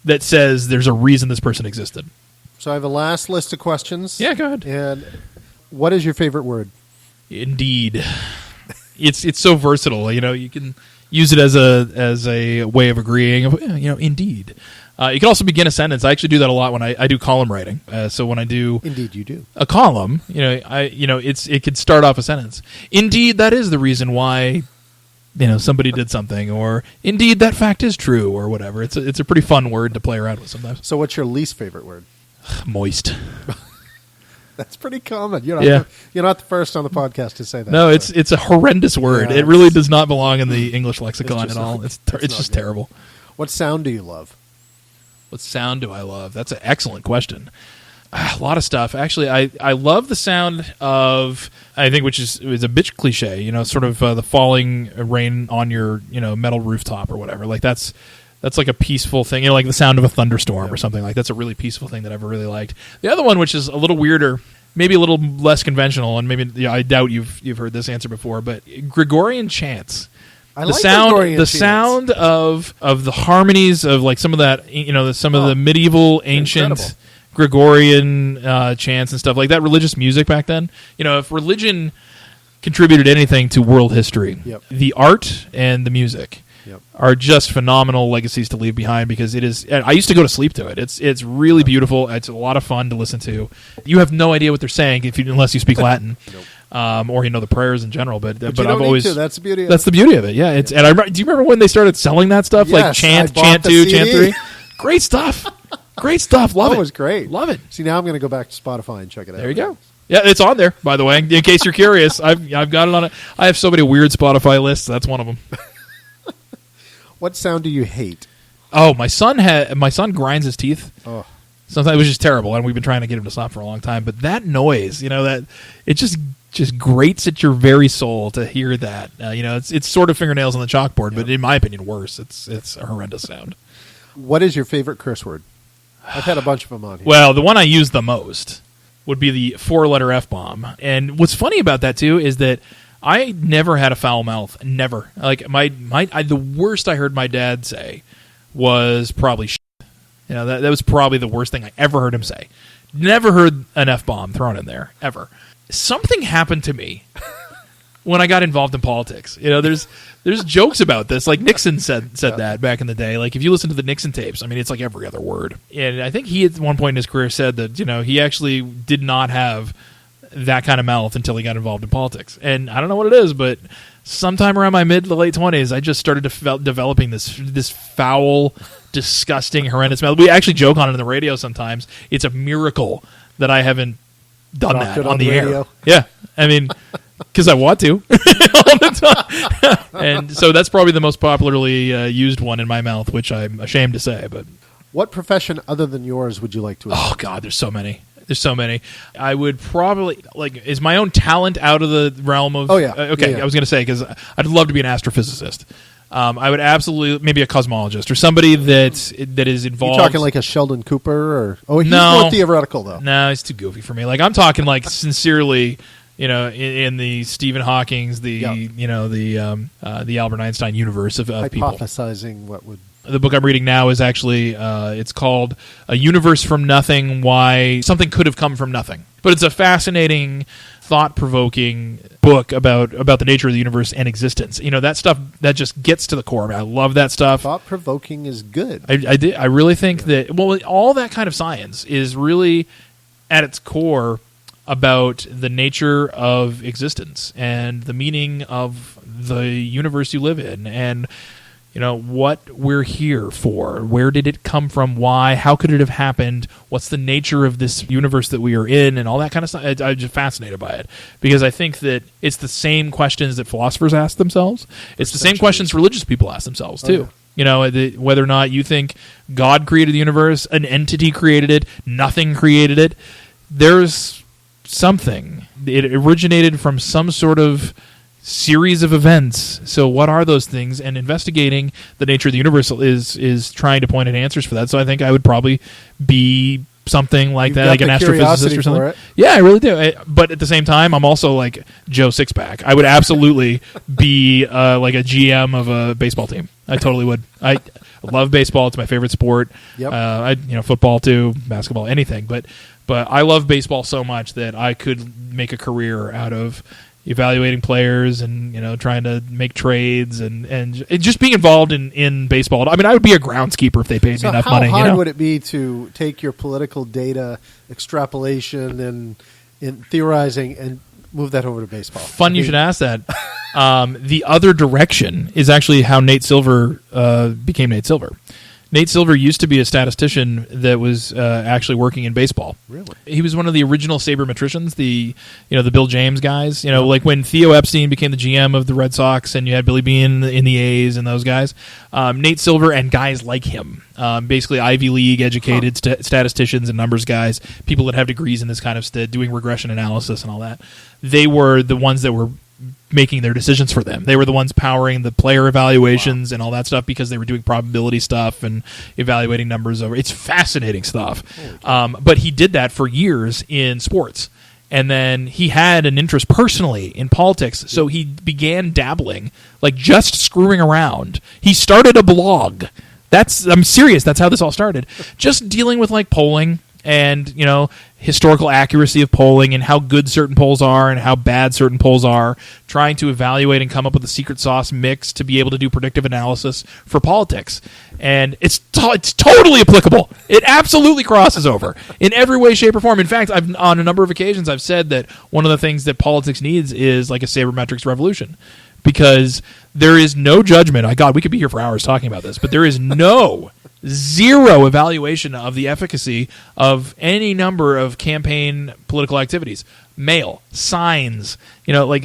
that says there's a reason this person existed. So I have a last list of questions. Yeah, go ahead. And what is your favorite word? Indeed. It's so versatile. You can use it as a way of agreeing. Indeed. You can also begin a sentence. I actually do that a lot when I do column writing. So when I do, indeed, you do a column. It could start off a sentence. Indeed, that is the reason why. Somebody did something, or indeed that fact is true, or whatever. It's a pretty fun word to play around with sometimes. So what's your least favorite word? Moist. That's pretty common. You're not the first on the podcast to say that. No, it's a horrendous word. It really does not belong in the English lexicon at all. It's just terrible. What sound do you love? What sound do I love? That's an excellent question. A lot of stuff. Actually, I love the sound of, I think, which is a bit cliche, sort of the falling rain on your, metal rooftop or whatever. Like that's like a peaceful thing, like the sound of a thunderstorm or something. Like that's a really peaceful thing that I've really liked. The other one, which is a little weirder, maybe a little less conventional, and maybe I doubt you've heard this answer before, but Gregorian chants. The sound of the harmonies of like some of that, some of the medieval ancient Gregorian chants and stuff like that, religious music back then. If religion contributed anything to world history, the art and the music are just phenomenal legacies to leave behind, because it is. I used to go to sleep to it. It's really beautiful. It's a lot of fun to listen to. You have no idea what they're saying unless you speak Latin. Or the prayers in general, but I've always that's the beauty. That's the beauty of it. Yeah, do you remember when they started selling that stuff? Yes, like chant 2, chant 3. Great stuff. Great stuff. Love it. It was great. Love it. See, now I'm going to go back to Spotify and check it out. There you go. Yeah, it's on there, by the way. In case you're curious, I've got it on it. I have so many weird Spotify lists. That's one of them. What sound do you hate? Oh, my son grinds his teeth. Oh. Sometimes it was just terrible, and we've been trying to get him to stop for a long time. But that noise, that it just grates at your very soul to hear that. It's sort of fingernails on the chalkboard, but in my opinion, worse. It's a horrendous sound. What is your favorite curse word? I've had a bunch of them on here. Well, the one I use the most would be the 4-letter F-bomb. And what's funny about that, too, is that I never had a foul mouth. Never. Like, the worst I heard my dad say was probably shit. That was probably the worst thing I ever heard him say. Never heard an F-bomb thrown in there, ever. Something happened to me when I got involved in politics. There's jokes about this. Like Nixon said that back in the day. Like if you listen to the Nixon tapes, I mean, it's like every other word. And I think he at one point in his career said that, he actually did not have that kind of mouth until he got involved in politics. And I don't know what it is, but sometime around my mid to late 20s, I just started developing this foul, disgusting, horrendous mouth. We actually joke on it on the radio sometimes. It's a miracle that I haven't done that on the air. Yeah. I mean, because I want to all the time. And so that's probably the most popularly used one in my mouth, which I'm ashamed to say. But what profession other than yours would you like to have? Oh, God, there's so many. I would probably, is my own talent out of the realm of... Oh, yeah. Okay, I was going to say, because I'd love to be an astrophysicist. I would absolutely, maybe a cosmologist or somebody that is involved. You talking like a Sheldon Cooper? Or he's more theoretical, though. No, he's too goofy for me. Like, I'm talking, sincerely in the Stephen Hawking's, the Albert Einstein universe of people. Hypothesizing what would... The book I'm reading now is actually, it's called A Universe from Nothing, Why Something Could Have Come from Nothing. But it's a fascinating, thought-provoking book about the nature of the universe and existence. That stuff, that just gets to the core. I mean, I love that stuff. Thought-provoking is good. I really think that, all that kind of science is really, at its core, about the nature of existence and the meaning of the universe you live in, and what we're here for. Where did it come from? Why? How could it have happened? What's the nature of this universe that we are in, and all that kind of stuff. I'm just fascinated by it, because I think that it's the same questions that philosophers ask themselves. It's the same questions religious people ask themselves too. Whether or not you think God created the universe, an entity created it, nothing created it. There's something. It originated from some sort of series of events. So what are those things? And investigating the nature of the universe is trying to point at answers for that. So I think I would probably be something like that, like an astrophysicist or something. Yeah, I really do. But at the same time, I'm also like Joe Sixpack. I would absolutely be like a GM of a baseball team. I totally would. I love baseball. It's my favorite sport. Yep. Football too, basketball, anything. But I love baseball so much that I could make a career out of evaluating players and trying to make trades and just being involved in baseball. I mean, I would be a groundskeeper if they paid me enough money. How hard would it be to take your political data extrapolation and theorizing and move that over to baseball? You should ask that. The other direction is actually how Nate Silver became Nate Silver. Nate Silver used to be a statistician that was actually working in baseball. Really? He was one of the original sabermetricians, the Bill James guys. Like when Theo Epstein became the GM of the Red Sox, and you had Billy Beane in the A's and those guys. Nate Silver and guys like him, basically Ivy League educated statisticians and numbers guys, people that have degrees in this kind of doing regression analysis and all that. They were the ones that were making their decisions for them. They were the ones powering the player evaluations and all that stuff, because they were doing probability stuff and evaluating numbers over. It's fascinating stuff. But he did that for years in sports. And then he had an interest personally in politics, so he began dabbling, like just screwing around. He started a blog. I'm serious, that's how this all started. Just dealing with like polling and, historical accuracy of polling and how good certain polls are and how bad certain polls are, trying to evaluate and come up with a secret sauce mix to be able to do predictive analysis for politics. And it's totally applicable. It absolutely crosses over in every way, shape, or form. In fact, on a number of occasions, I've said that one of the things that politics needs is like a sabermetrics revolution, because there is no judgment. God, we could be here for hours talking about this, but there is zero evaluation of the efficacy of any number of campaign political activities. Mail, signs, like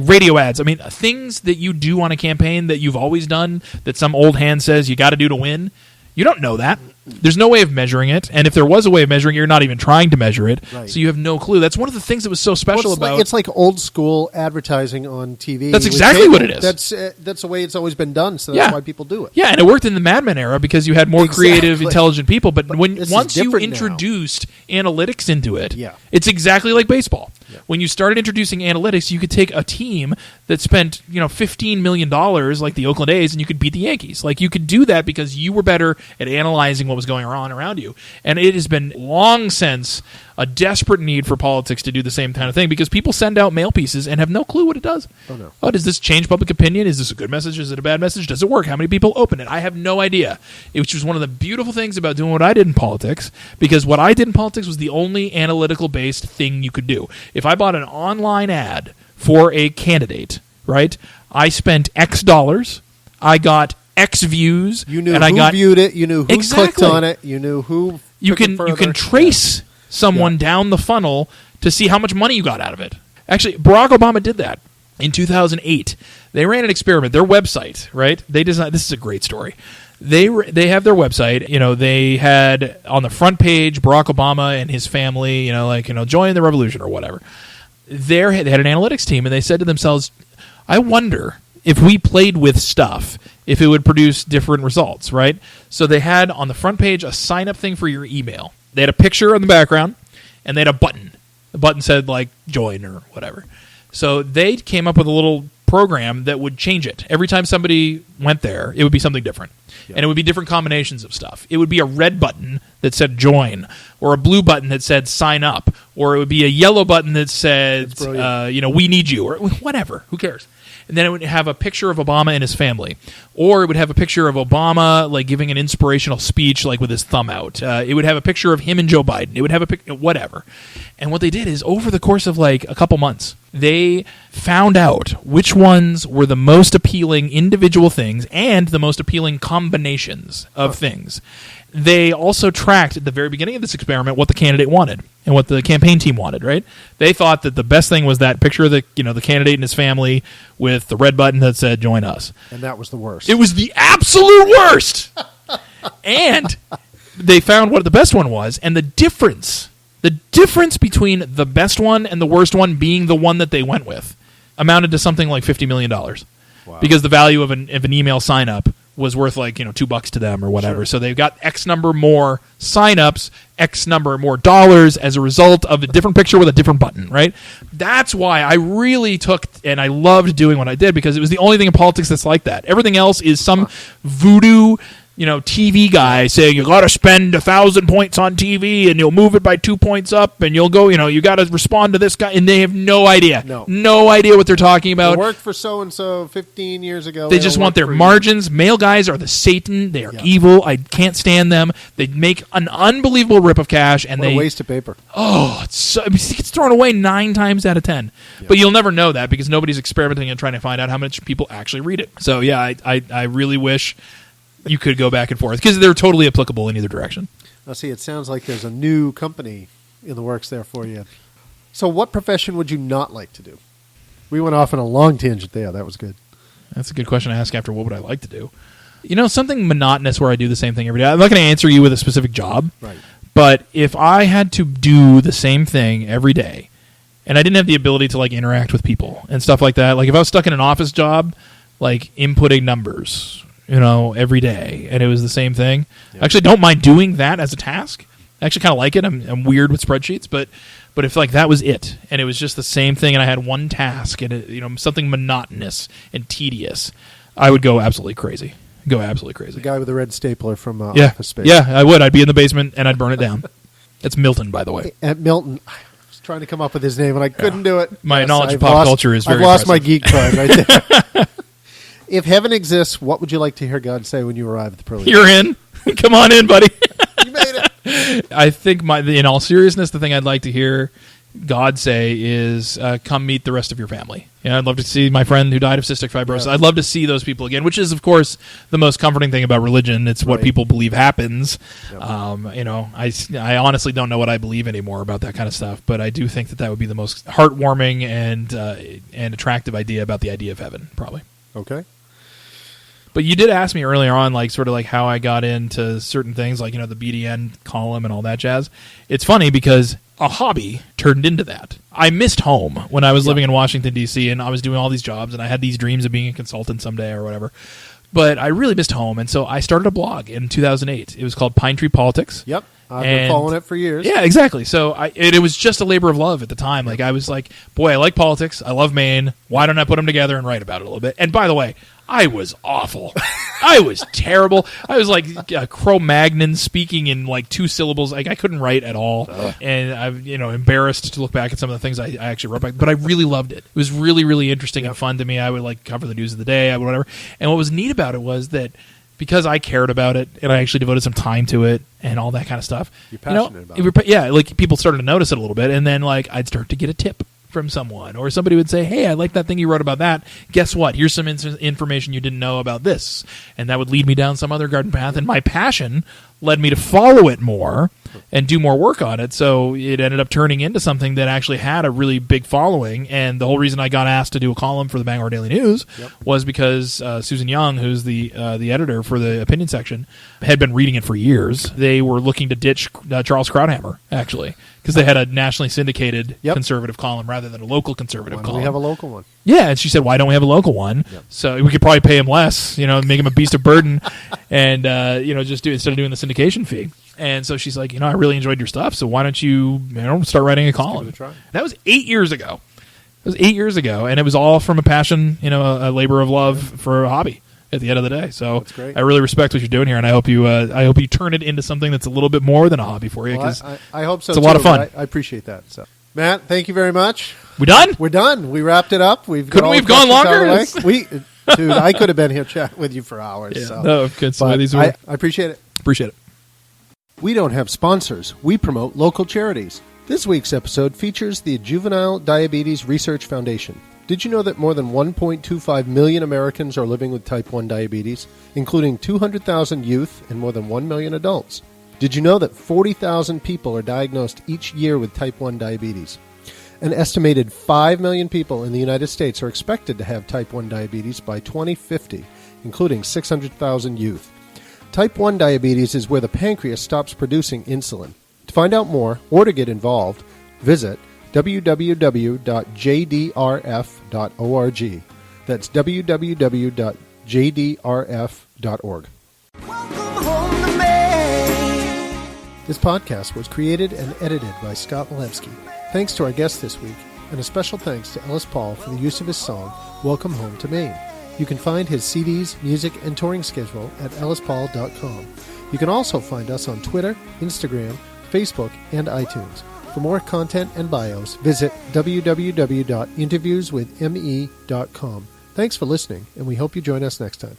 radio ads. I mean, things that you do on a campaign that you've always done, that some old hand says you got to do to win. You don't know that. There's no way of measuring it, and if there was a way of measuring it, you're not even trying to measure it, right. So you have no clue. That's one of the things that was so special about... It's like old school advertising on TV. That's exactly what it is. That's the way it's always been done, so that's why people do it. Yeah, and it worked in the Mad Men era because you had more creative, intelligent people, but once you introduced analytics into it, it's exactly like baseball. Yeah. When you started introducing analytics, you could take a team that spent $15 million, like the Oakland A's, and you could beat the Yankees. Like, you could do that because you were better at analyzing what was going on around you. And it has been long since a desperate need for politics to do the same kind of thing, because people send out mail pieces and have no clue what it does. Oh, no. Oh, does this change public opinion? Is this a good message? Is it a bad message? Does it work? How many people open it? I have no idea. Which was one of the beautiful things about doing what I did in politics, because what I did in politics was the only analytical-based thing you could do. If I bought an online ad for a candidate, right, I spent X dollars, I got X views. You knew who viewed it, you knew who clicked on it, you knew who... You can trace someone down the funnel to see how much money you got out of it. Actually, Barack Obama did that in 2008. They ran an experiment. Their website, right? They designed. This is a great story. They have their website. They had on the front page Barack Obama and his family. Join the revolution or whatever. They had an analytics team, and they said to themselves, "I wonder if we played with stuff, if it would produce different results." Right? So they had on the front page a sign-up thing for your email. They had a picture on the background, and they had a button. The button said like join or whatever. So they came up with a little program that would change it. Every time somebody went there, it would be something different. Yep. And it would be different combinations of stuff. It would be a red button that said join, or a blue button that said sign up, or it would be a yellow button that said, we need you, or whatever. Who cares? And then it would have a picture of Obama and his family. Or it would have a picture of Obama like giving an inspirational speech like with his thumb out. It would have a picture of him and Joe Biden. It would have a picture, whatever. And what they did is over the course of like a couple months, they found out which ones were the most appealing individual things and the most appealing combinations of things. They also tracked at the very beginning of this experiment what the candidate wanted and what the campaign team wanted, right? They thought that the best thing was that picture of the candidate and his family with the red button that said join us. And that was the worst. It was the absolute worst. And they found what the best one was, and the difference between the best one and the worst one being the one that they went with amounted to something like $50 million. Wow. Because the value of an email sign up was worth like $2 to them or whatever. Sure. So they've got X number more signups, X number more dollars as a result of a different picture with a different button, right? That's why I really took and I loved doing what I did, because it was the only thing in politics that's like that. Everything else is some voodoo TV guy saying you got to spend 1,000 points on TV and you'll move it by 2 points up and you'll go, you got to respond to this guy, and they have no idea. No idea what they're talking about. It worked for so-and-so 15 years ago. They just want their margins. Male guys are the Satan. They are evil. I can't stand them. They make an unbelievable rip of cash. And a waste of paper. Oh, it's thrown away 9 times out of 10. Yeah. But you'll never know that because nobody's experimenting and trying to find out how much people actually read it. So, yeah, I really wish you could go back and forth because they're totally applicable in either direction. Now, see, it sounds like there's a new company in the works there for you. So what profession would you not like to do? We went off on a long tangent there. That was good. That's a good question to ask after what would I like to do. Something monotonous where I do the same thing every day. I'm not going to answer you with a specific job. Right. But if I had to do the same thing every day and I didn't have the ability to like interact with people and stuff like that, like if I was stuck in an office job, like inputting numbers, every day, and it was the same thing. Yep. I actually don't mind doing that as a task. I actually kind of like it. I'm weird with spreadsheets, but if like that was it, and it was just the same thing, and I had one task, and it, something monotonous and tedious, I would go absolutely crazy. The guy with the red stapler from Office Space. Yeah, I would. I'd be in the basement, and I'd burn it down. That's Milton, by the way. At Milton, I was trying to come up with his name, and I couldn't do it. My knowledge of pop culture is very I've lost impressive. My geek pride right there. If heaven exists, what would you like to hear God say when you arrive at the pearly gates? You're in. Come on in, buddy. You made it. I think, in all seriousness, the thing I'd like to hear God say is, come meet the rest of your family. I'd love to see my friend who died of cystic fibrosis. Yeah. I'd love to see those people again, which is, of course, the most comforting thing about religion. It's what people believe happens. Yep. I honestly don't know what I believe anymore about that kind of stuff, but I do think that would be the most heartwarming and attractive idea about the idea of heaven, probably. Okay. But you did ask me earlier on, like, sort of like how I got into certain things, like, the BDN column and all that jazz. It's funny because a hobby turned into that. I missed home when I was living in Washington, D.C., and I was doing all these jobs, and I had these dreams of being a consultant someday or whatever. But I really missed home, and so I started a blog in 2008. It was called Pine Tree Politics. Yep. I've been following it for years. Yeah, exactly. So it was just a labor of love at the time. Like, I was like, boy, I like politics. I love Maine. Why don't I put them together and write about it a little bit? And by the way, I was awful. I was terrible. I was like Cro-Magnon speaking in like 2 syllables. Like, I couldn't write at all. And I'm embarrassed to look back at some of the things I actually wrote back. But I really loved it. It was really, really interesting and fun to me. I would like cover the news of the day, whatever. And what was neat about it was that because I cared about it and I actually devoted some time to it and all that kind of stuff. You're passionate about it. Yeah, like people started to notice it a little bit, and then like I'd start to get a tip from someone, or somebody would say, hey, I like that thing you wrote about that. Guess what? Here's some information you didn't know about this. And that would lead me down some other garden path, and my passion led me to follow it more and do more work on it. So it ended up turning into something that actually had a really big following. And the whole reason I got asked to do a column for the Bangor Daily News was because Susan Young, who's the editor for the opinion section, had been reading it for years. They were looking to ditch Charles Krauthammer, actually, because they had a nationally syndicated conservative column rather than a local conservative column. We have a local one. Yeah, and she said, why don't we have a local one? Yep. So we could probably pay him less, make him a beast of burden, and just do instead of doing the syndication fee. And so she's like, I really enjoyed your stuff, so why don't you, start writing a column? Give it a try. That was 8 years ago. It was 8 years ago, and it was all from a passion, a labor of love for a hobby at the end of the day. So That's great. I really respect what you're doing here, and I hope you turn it into something that's a little bit more than a hobby for you. Well, Cause I hope so. It's a lot of fun. I appreciate that. So, Matt, thank you very much. We done? We're done. We wrapped it up. Couldn't we have gone longer? Dude, I could have been here chatting with you for hours. Yeah, so. no, good. So But these I appreciate it. appreciate it. We don't have sponsors. We promote local charities. This week's episode features the Juvenile Diabetes Research Foundation. Did you know that more than 1.25 million Americans are living with type 1 diabetes, including 200,000 youth and more than 1 million adults? Did you know that 40,000 people are diagnosed each year with type 1 diabetes? An estimated 5 million people in the United States are expected to have type 1 diabetes by 2050, including 600,000 youth. Type 1 diabetes is where the pancreas stops producing insulin. To find out more or to get involved, visit www.jdrf.org. That's www.jdrf.org. Welcome home to me. This podcast was created and edited by Scott Malevsky. Thanks to our guest this week, and a special thanks to Ellis Paul for the use of his song, Welcome Home to Maine. You can find his CDs, music, and touring schedule at ellispaul.com. You can also find us on Twitter, Instagram, Facebook, and iTunes. For more content and bios, visit www.interviewswithme.com. Thanks for listening, and we hope you join us next time.